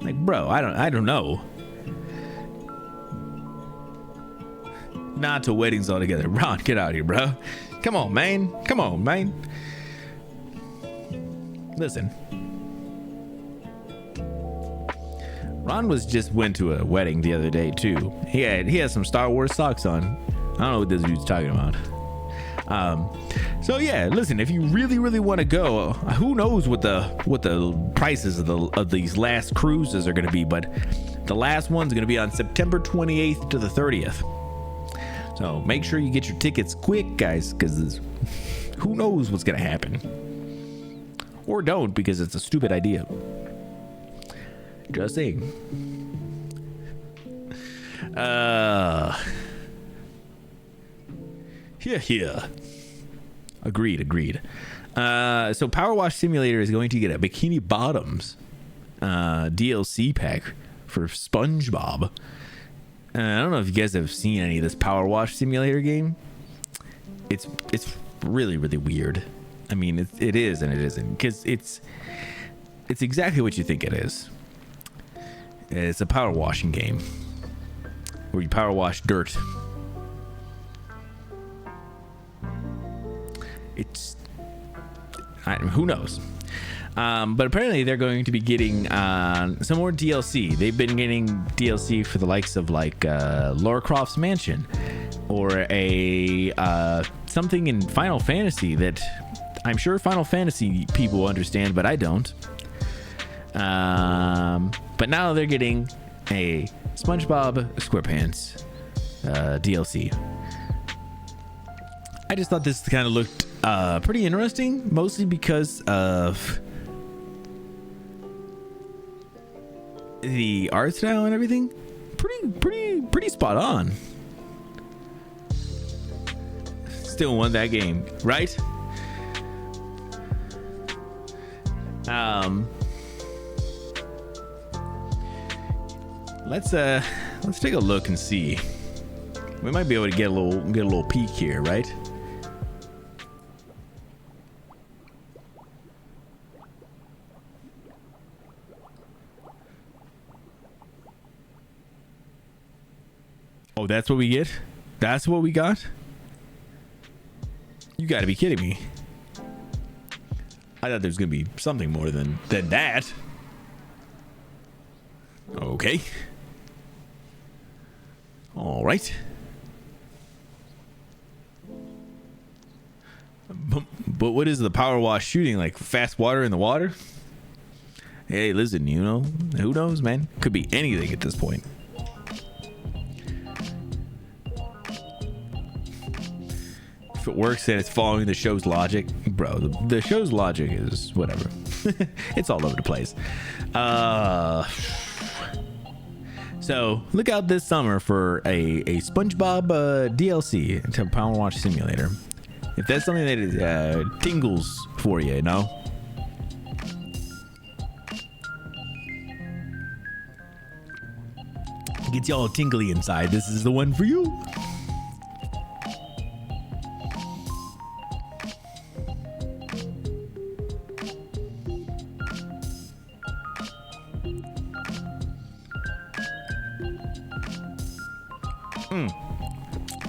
Like, bro, I don't know. Not to weddings altogether. Ron, get out of here, bro. Come on, man. Listen. Ron went to a wedding the other day too. He had some Star Wars socks on. I don't know what this dude's talking about. So yeah, listen, if you really want to go, who knows what the prices of these last cruises are going to be, but the last one's going to be on September 28th to the 30th. So make sure you get your tickets quick, guys, because who knows what's going to happen. Or don't, because it's a stupid idea. Just saying. Yeah. Agreed. So Power Wash Simulator is going to get a Bikini Bottoms DLC pack for SpongeBob. I don't know if you guys have seen any of this Power Wash Simulator game. It's really weird. I mean, it is and it isn't, because it's exactly what you think it is. It's a power washing game where you power wash dirt. Who knows? But apparently they're going to be getting some more DLC. They've been getting DLC for the likes of like Lara Croft's Mansion, or a something in Final Fantasy that I'm sure Final Fantasy people understand, but I don't. But now they're getting a SpongeBob SquarePants DLC. I just thought this kind of looked pretty interesting, mostly because of the art style and everything. Pretty spot on. Still won that game, right? Let's take a look and see. We might be able to get a little peek here, right? Oh, that's what we get? That's what we got? You gotta be kidding me. I thought there's gonna be something more than that. Okay. All right. But what is the power wash shooting? Like fast water in the water? Hey, listen, you know, who knows, man? Could be anything at this point. If it works and it's following the show's logic, bro, the show's logic is whatever. It's all over the place. So look out this summer for a SpongeBob DLC to Power Wash Simulator. If that's something that is, tingles for you, you know. Gets you all tingly inside. This is the one for you.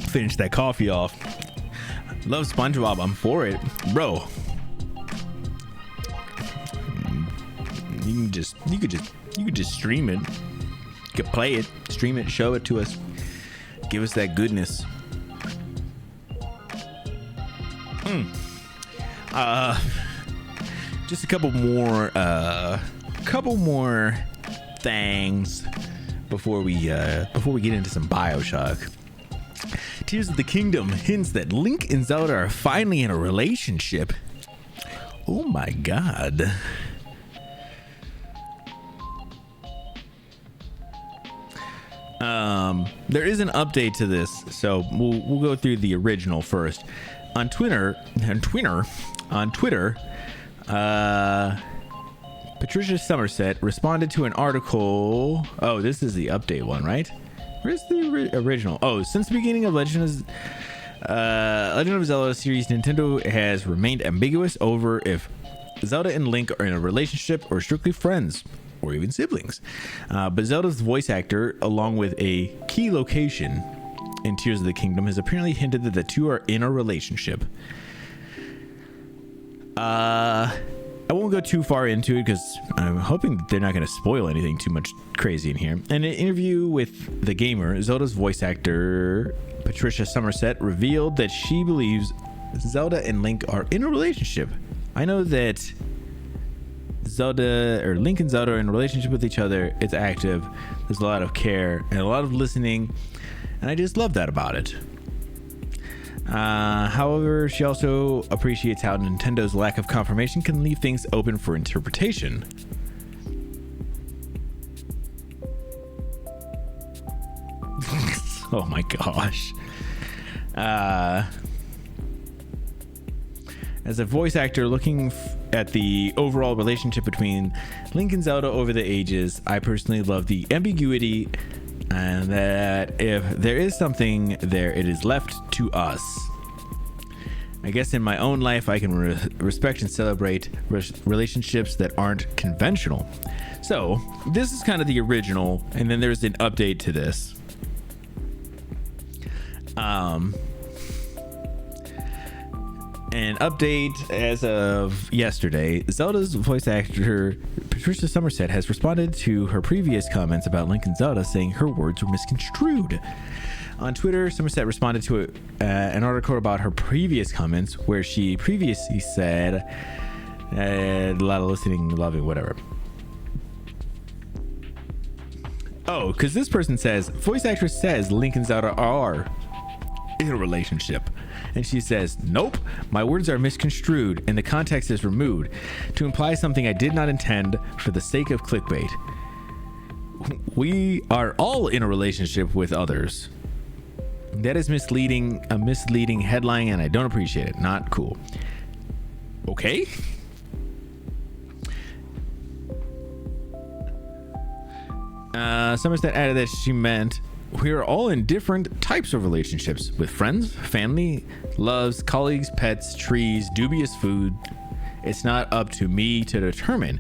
Finish that coffee off. Love SpongeBob. I'm for it, bro. You could just stream it. You could play it, stream it, show it to us. Give us that goodness. Just a couple more things before we get into some BioShock. Tears of the Kingdom hints that Link and Zelda are finally in a relationship. Oh my god. There is an update to this, so we'll go through the original first. On Twitter, Patricia Somerset responded to an article. Oh, this is the update one, right? Where's the original? Oh, since the beginning of Legend of Zelda series, Nintendo has remained ambiguous over if Zelda and Link are in a relationship or strictly friends, or even siblings. But Zelda's voice actor, along with a key location in Tears of the Kingdom, has apparently hinted that the two are in a relationship. I won't go too far into it because I'm hoping they're not going to spoil anything too much crazy in here. In an interview with The Gamer, Zelda's voice actor, Patricia Somerset, revealed that she believes Zelda and Link are in a relationship. I know that Link and Zelda are in a relationship with each other. It's active. There's a lot of care and a lot of listening. And I just love that about it. However, she also appreciates how Nintendo's lack of confirmation can leave things open for interpretation. Oh my gosh. As a voice actor looking at the overall relationship between Link and Zelda over the ages, I personally love the ambiguity, and that if there is something there, it is left to us. I guess in my own life, I can respect and celebrate relationships that aren't conventional. So this is kind of the original, and then there's an update to this. An update as of yesterday, Zelda's voice actor Patricia Somerset has responded to her previous comments about Link and Zelda, saying her words were misconstrued. On Twitter, Somerset responded to an article about her previous comments where she previously said a lot of listening, loving, whatever. Oh, because this person says, voice actress says Link and Zelda are in a relationship. And she says, nope, my words are misconstrued and the context is removed to imply something I did not intend for the sake of clickbait. We are all in a relationship with others. That is misleading, a misleading headline, and I don't appreciate it. Not cool. Okay. Somerset added that she meant we are all in different types of relationships with friends, family, loves, colleagues, pets, trees, dubious food. It's not up to me to determine.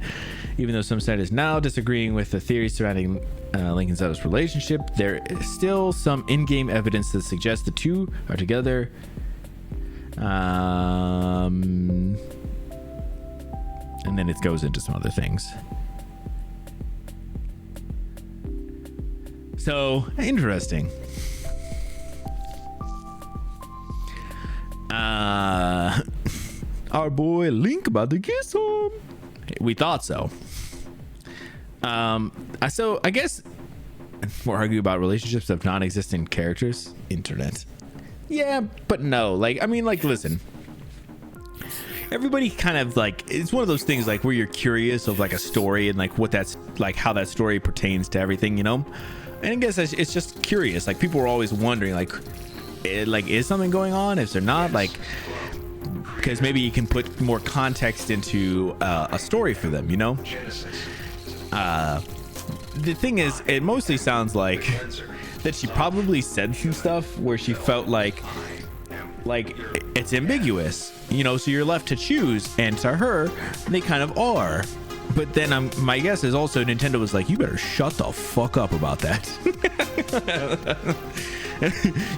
Even though Somerset is now disagreeing with the theory surrounding Link and Zelda's relationship, there is still some in-game evidence that suggests the two are together. And then it goes into some other things. So interesting. Our boy Link about to get some. We thought so. So I guess we're arguing about relationships of non-existent characters. Internet. Yeah, but no. Like, I mean, like, listen. Everybody kind of like, it's one of those things like where you're curious of like a story and like what that's like, how that story pertains to everything, you know? And I guess it's just curious. Like, people are always wondering, like, is something going on? Is there not? Like, because maybe you can put more context into a story for them, you know? The thing is, it mostly sounds like that she probably said some stuff where she felt like it's ambiguous, you know? So you're left to choose, and to her, they kind of are. But then my guess is also Nintendo was like, you better shut the fuck up about that.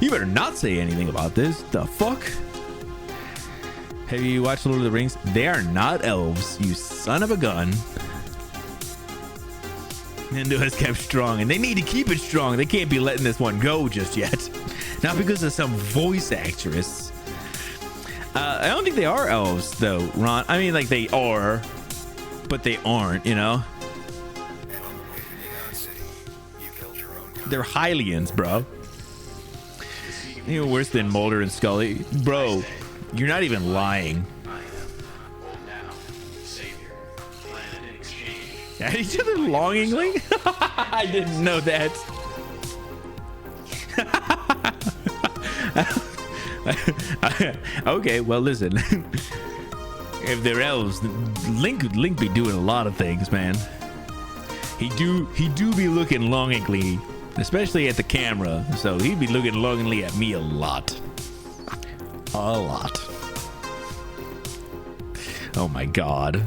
You better not say anything about this. The fuck? Have you watched Lord of the Rings? They are not elves, you son of a gun. Nintendo has kept strong, and they need to keep it strong. They can't be letting this one go just yet. Not because of some voice actress. I don't think they are elves, though, Ron. I mean, like, they are, but they aren't, you know? They're Hylians, bro. Even worse than Mulder and Scully. Bro, you're not even lying. At each other longingly? I didn't know that. Okay, well, listen. If they're elves, Link be doing a lot of things, man. He do be looking longingly, especially at the camera. So he'd be looking longingly at me a lot. A lot. Oh my god.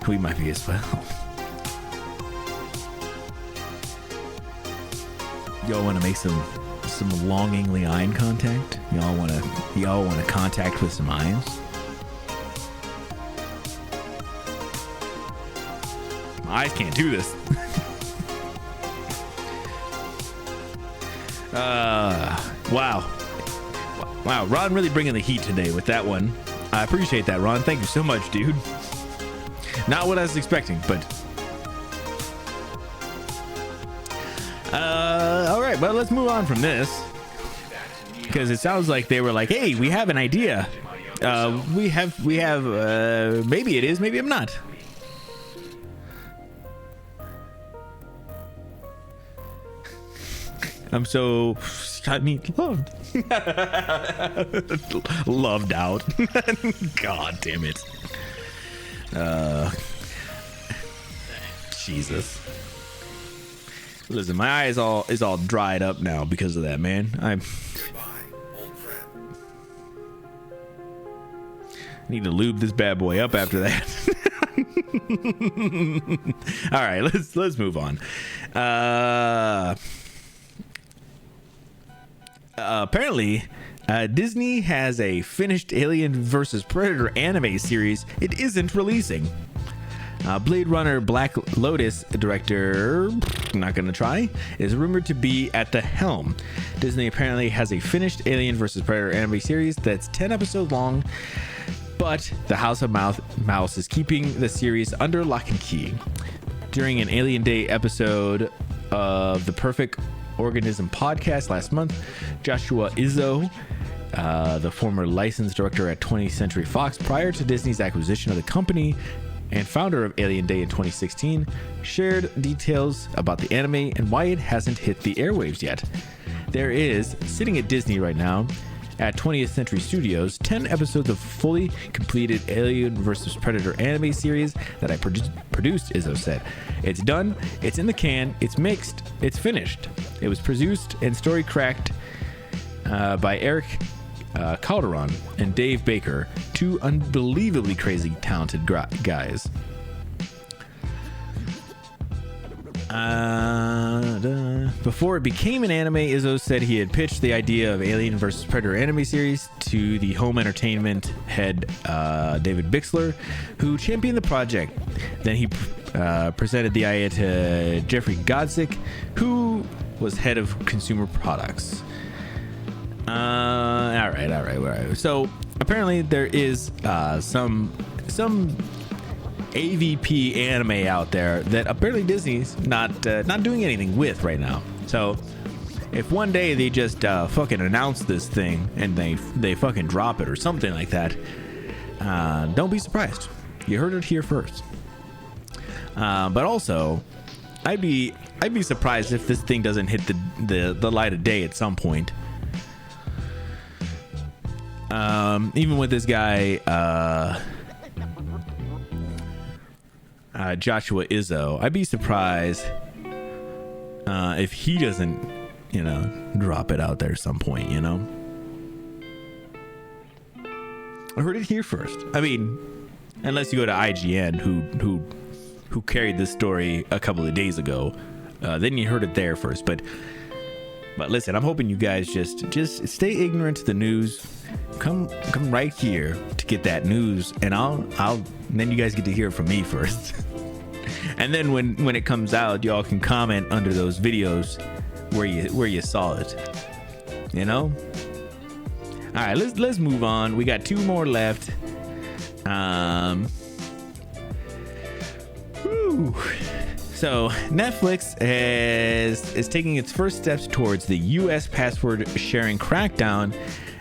We might be as well. Y'all want to make some longingly eye contact? Y'all want to contact with some eyes? My eyes can't do this. Wow, Ron really bringing the heat today with that one. I appreciate that, Ron. Thank you so much, dude. Not what I was expecting, but all right, well, let's move on from this, because it sounds like they were like, hey, we have an idea. We have maybe it is, maybe I'm not. I'm so, I mean, loved. Loved out. God damn it. Jesus. Listen, my eye is all dried up now because of that, man. I need to lube this bad boy up after that. All right, let's move on. Apparently, Disney has a finished Alien vs. Predator anime series it isn't releasing. Blade Runner Black Lotus director, not gonna try, is rumored to be at the helm. Disney apparently has a finished Alien vs. Predator anime series that's 10 episodes long, but the House of Mouse is keeping the series under lock and key. During an Alien Day episode of the Perfect Organism podcast last month, Joshua Izzo, the former licensed director at 20th Century Fox prior to Disney's acquisition of the company and founder of Alien Day in 2016, shared details about the anime and why it hasn't hit the airwaves yet. There is, sitting at Disney right now, at 20th Century Studios, 10 episodes of fully completed Alien vs. Predator anime series that I produced, Izzo said. It's done, it's in the can, it's mixed, it's finished. It was produced and story cracked by Eric Calderon and Dave Baker, two unbelievably crazy talented guys. Before it became an anime, Izzo said he had pitched the idea of Alien vs. Predator anime series to the home entertainment head David Bixler, who championed the project. Then he presented the idea to Jeffrey Godsick, who was head of consumer products. All right. So apparently there is some AVP anime out there that apparently Disney's not doing anything with right now. So if one day they just fucking announce this thing and they fucking drop it or something like that, don't be surprised. You heard it here first. But also, I'd be surprised if this thing doesn't hit the light of day at some point. Even with this guy, Joshua Izzo, I'd be surprised if he doesn't, drop it out there at some point, I heard it here first. I mean, unless you go to IGN, who carried this story a couple of days ago, then you heard it there first. But listen, I'm hoping you guys just stay ignorant to the news. Come right here to get that news, and then you guys get to hear it from me first. And then when it comes out, y'all can comment under those videos where you saw it. All right, let's move on. We got 2 more left. So Netflix is taking its first steps towards the U.S. password sharing crackdown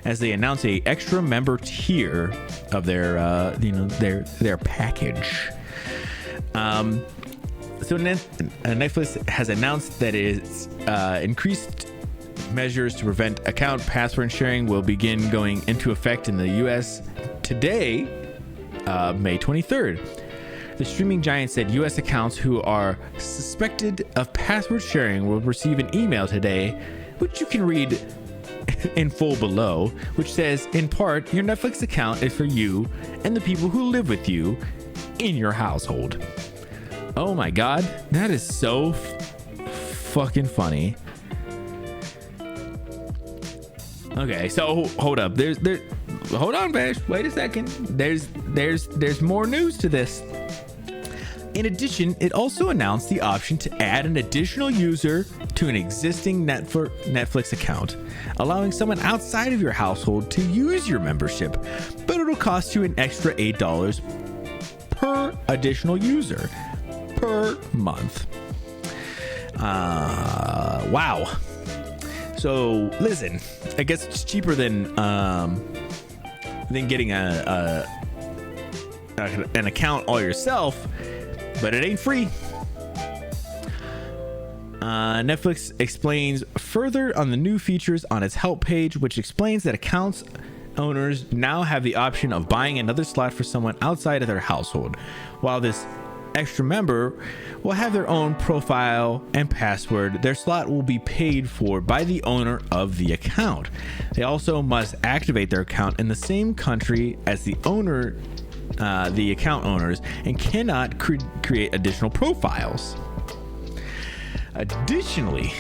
as they announce a extra member tier of their package. So Netflix has announced that its increased measures to prevent account password sharing will begin going into effect in the U.S. today, May 23rd. The streaming giant said U.S. accounts who are suspected of password sharing will receive an email today, which you can read in full below, which says, in part, your Netflix account is for you and the people who live with you in your household. Oh my God, that is so fucking funny. Okay, so hold up. Hold on, Bash. Wait a second. There's more news to this. In addition, it also announced the option to add an additional user to an existing Netflix account, allowing someone outside of your household to use your membership, but it'll cost you an extra $8 per additional user per month. Wow. So listen, I guess it's cheaper than getting an account all yourself, but it ain't free. Netflix explains further on the new features on its help page, which explains that accounts owners now have the option of buying another slot for someone outside of their household, while this extra member will have their own profile and password. Their slot will be paid for by the owner of the account. They also must activate their account in the same country as the account owners, and cannot create additional profiles. Additionally,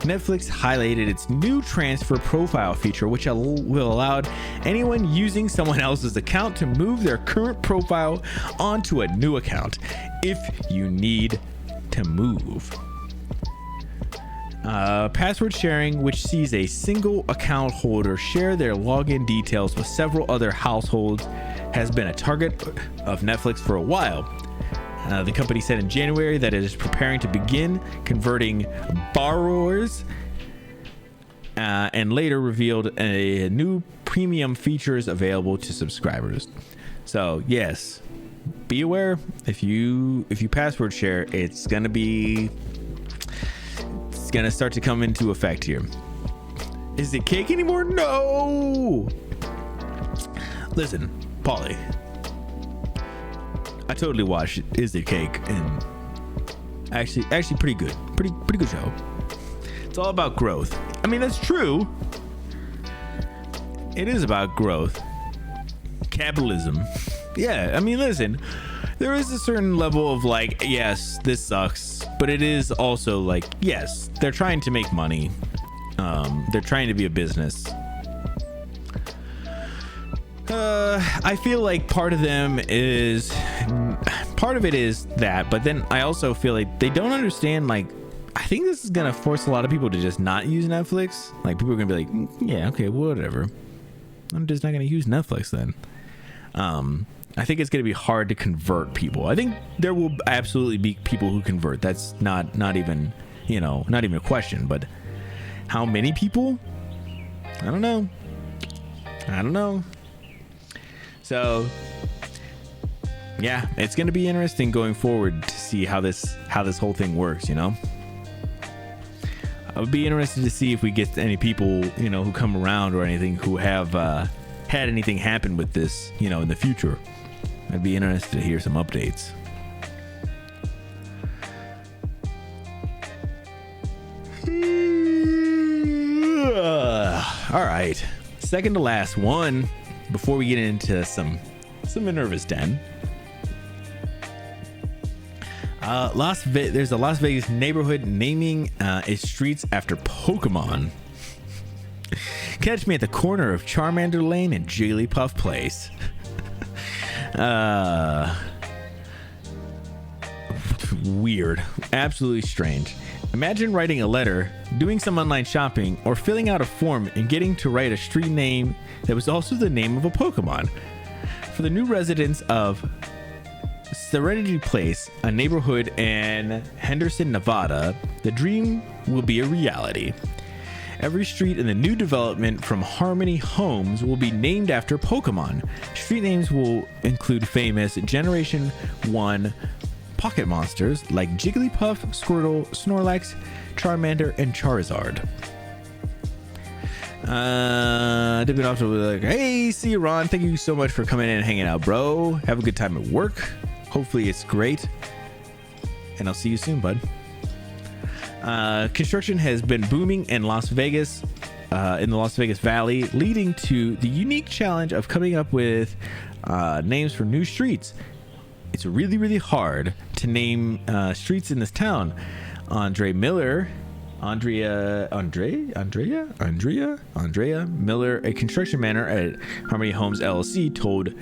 Netflix highlighted its new transfer profile feature, which will allow anyone using someone else's account to move their current profile onto a new account if you need to move. Password sharing, which sees a single account holder share their login details with several other households, has been a target of Netflix for a while. The company said in January that it is preparing to begin converting borrowers and later revealed a new premium features available to subscribers. So yes, be aware if you password share, it's gonna start to come into effect here. Is it cake anymore? No. Listen, Paulie, I totally watched Is It Cake, and actually pretty good show. It's all about growth. I mean, that's true. It is about growth. Capitalism. Yeah, I mean, listen, there is a certain level of like, yes, this sucks, but it is also like, yes, they're trying to make money. They're trying to be a business. I feel like part of it is that, but then I also feel like they don't understand, like, I think this is gonna force a lot of people to just not use Netflix. Like, people are gonna be like, yeah, okay, whatever, I'm just not gonna use Netflix then. I think it's gonna be hard to convert people. I think there will absolutely be people who convert. That's not even a question, but how many people? I don't know. So yeah, it's going to be interesting going forward to see how this whole thing works, I would be interested to see if we get any people, who come around or anything who have had anything happen with this, in the future. I'd be interested to hear some updates. All right, second to last one before we get into some Minerva's Den. There's a Las Vegas neighborhood naming its streets after Pokemon. Catch me at the corner of Charmander Lane and Jigglypuff Place. Weird, absolutely strange. Imagine writing a letter, doing some online shopping, or filling out a form and getting to write a street name that was also the name of a Pokemon. For the new residents of Serenity Place, a neighborhood in Henderson, Nevada, the dream will be a reality. Every street in the new development from Harmony Homes will be named after Pokemon. Street names will include famous Generation 1 pocket monsters like Jigglypuff, Squirtle, Snorlax, Charmander, and Charizard. Dipping off to like, hey, see you, Ron. Thank you so much for coming in and hanging out, bro. Have a good time at work. Hopefully it's great. And I'll see you soon, bud. Construction has been booming in Las Vegas, in the Las Vegas Valley, leading to the unique challenge of coming up with names for new streets. It's really, really hard to name streets in this town. Andrea Miller, a construction manager at Harmony Homes LLC, told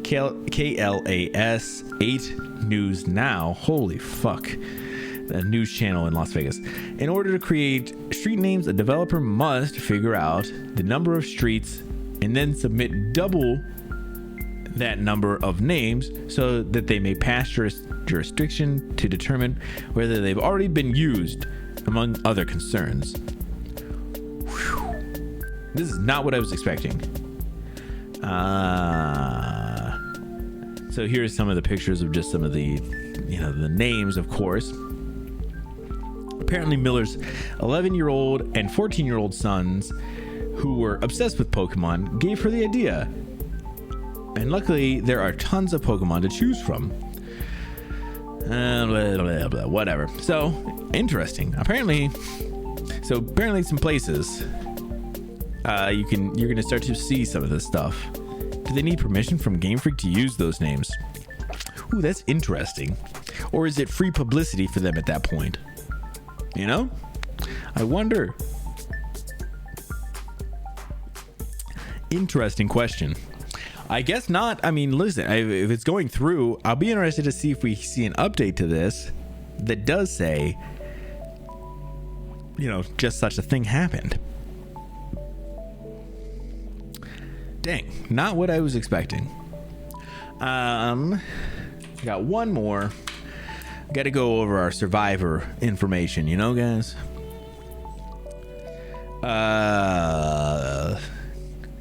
KLAS 8 News Now, holy fuck, a news channel in Las Vegas. In order to create street names, a developer must figure out the number of streets and then submit double that number of names so that they may pass jurisdiction to determine whether they've already been used, among other concerns. Whew. This is not what I was expecting. So here's some of the pictures of just some of the, the names, of course. Apparently Miller's 11-year-old and 14-year-old sons, who were obsessed with Pokemon, gave her the idea. And luckily, there are tons of Pokemon to choose from. Blah, blah, blah, whatever. So, interesting. Apparently some places you're going to start to see some of this stuff. Do they need permission from Game Freak to use those names? Ooh, that's interesting. Or is it free publicity for them at that point? You know? I wonder. Interesting question. I guess not. I mean, listen, if it's going through, I'll be interested to see if we see an update to this that does say, you know, just such a thing happened. Dang, not what I was expecting. Got one more. Got to go over our Survivor information, you know, guys.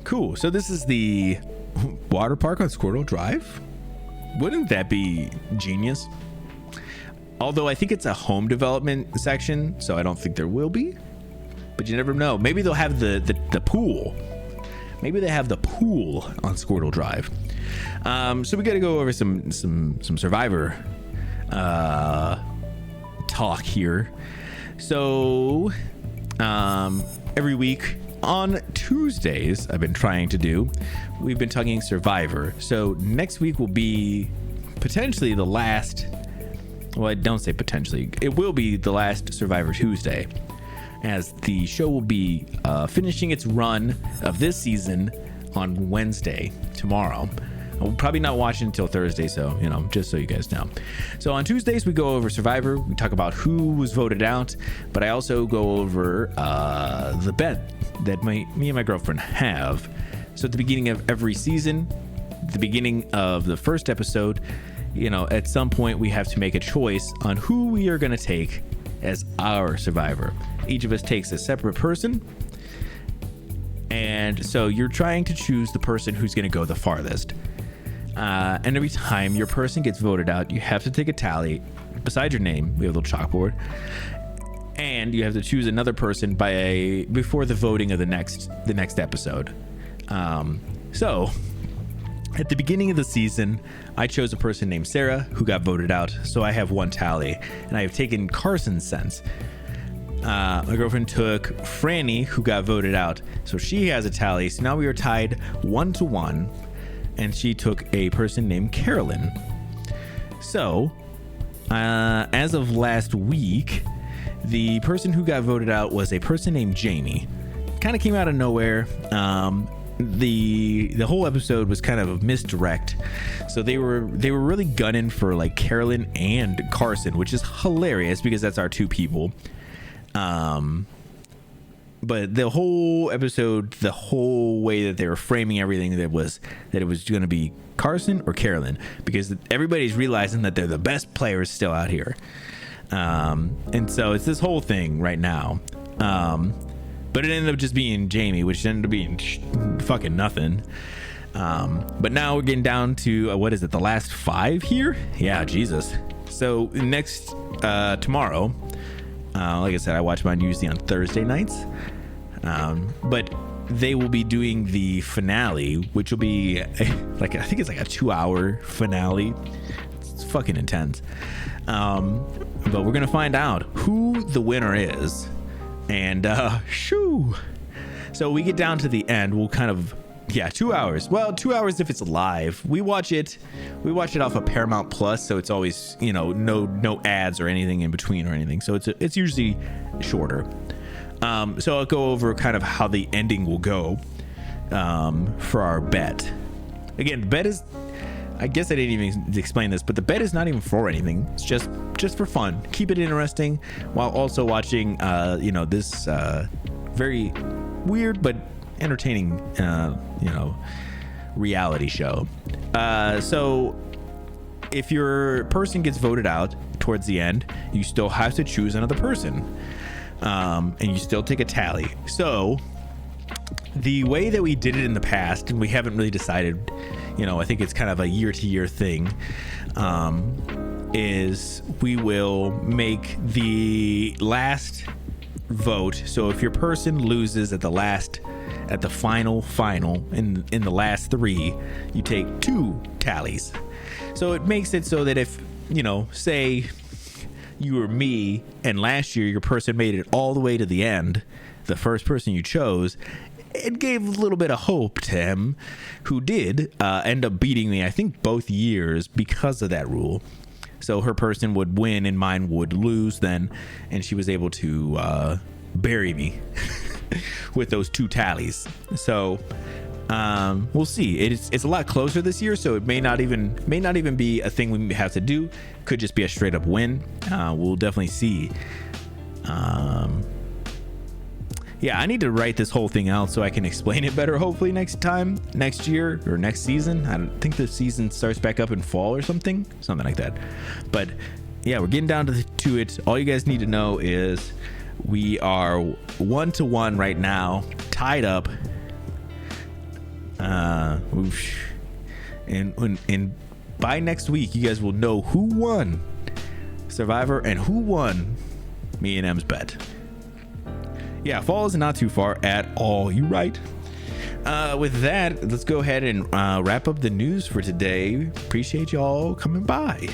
Cool. So this is the water park on Squirtle Drive. Wouldn't that be genius? Although I think it's a home development section, so I don't think there will be. But you never know. Maybe they'll have the pool. Maybe they have the pool on Squirtle Drive. So we got to go over some Survivor talk here. So every week on Tuesdays, we've been talking Survivor. So next week will be potentially the last. Well, I don't say potentially. It will be the last Survivor Tuesday, as the show will be finishing its run of this season on Wednesday, tomorrow. I'll probably not watch it until Thursday, so, you know, just so you guys know. So on Tuesdays, we go over Survivor. We talk about who was voted out, but I also go over the bet that me and my girlfriend have. So at the beginning of every season, the beginning of the first episode, you know, at some point we have to make a choice on who we are going to take as our survivor. Each of us takes a separate person, and so you're trying to choose the person who's going to go the farthest. And every time your person gets voted out, you have to take a tally beside your name. We have a little chalkboard, and you have to choose another person before the voting of the next episode. So at the beginning of the season, I chose a person named Sarah who got voted out, so I have one tally, and I have taken Carson's sense. My girlfriend took Franny, who got voted out, so she has a tally. So now we are tied 1-1, and she took a person named Carolyn. So as of last week, the person who got voted out was a person named Jamie. Kind of came out of nowhere. The whole episode was kind of a misdirect, so they were really gunning for like Carolyn and Carson, which is hilarious because that's our two people. But the whole episode, the whole way that they were framing everything, that it was going to be Carson or Carolyn, because everybody's realizing that they're the best players still out here. And so it's this whole thing right now. But it ended up just being Jamie, which ended up being fucking nothing. But now we're getting down to, what is it, the last 5 here? Yeah, Jesus. So next, tomorrow, like I said, I watch mine usually on Thursday nights. But they will be doing the finale, which will be, I think it's like a 2-hour finale. It's fucking intense. But we're going to find out who the winner is. And shoo. So we get down to the end. We'll kind of 2 hours. Well, 2 hours if it's live. We watch it off of Paramount Plus, so it's always, you know, no ads or anything in between or anything. So it's usually shorter. So I'll go over kind of how the ending will go for our bet. Again, the bet is, I guess I didn't even explain this, but the bet is not even for anything. It's just for fun. Keep it interesting while also watching, this very weird but entertaining, reality show. So if your person gets voted out towards the end, you still have to choose another person, and you still take a tally. So the way that we did it in the past, and we haven't really decided, I think it's kind of a year-to-year thing, is we will make the last vote. So if your person loses at the final in the last 3, you take 2 tallies. So it makes it so that if, say you were me and last year your person made it all the way to the end, the first person you chose, it gave a little bit of hope to him, who did end up beating me, I think, both years because of that rule. So her person would win and mine would lose then, and she was able to bury me with those 2 tallies. So we'll see. It's a lot closer this year, so it may not even be a thing we have to do. Could just be a straight up win. We'll definitely see. Yeah, I need to write this whole thing out so I can explain it better, hopefully next year or next season. I don't think the season starts back up in fall or something like that. But yeah, we're getting down to it. All you guys need to know is we are 1-1 right now, tied up. And by next week, you guys will know who won Survivor and who won me and M's bet. Yeah, fall is not too far at all. You right? With that, let's go ahead and wrap up the news for today. Appreciate y'all coming by.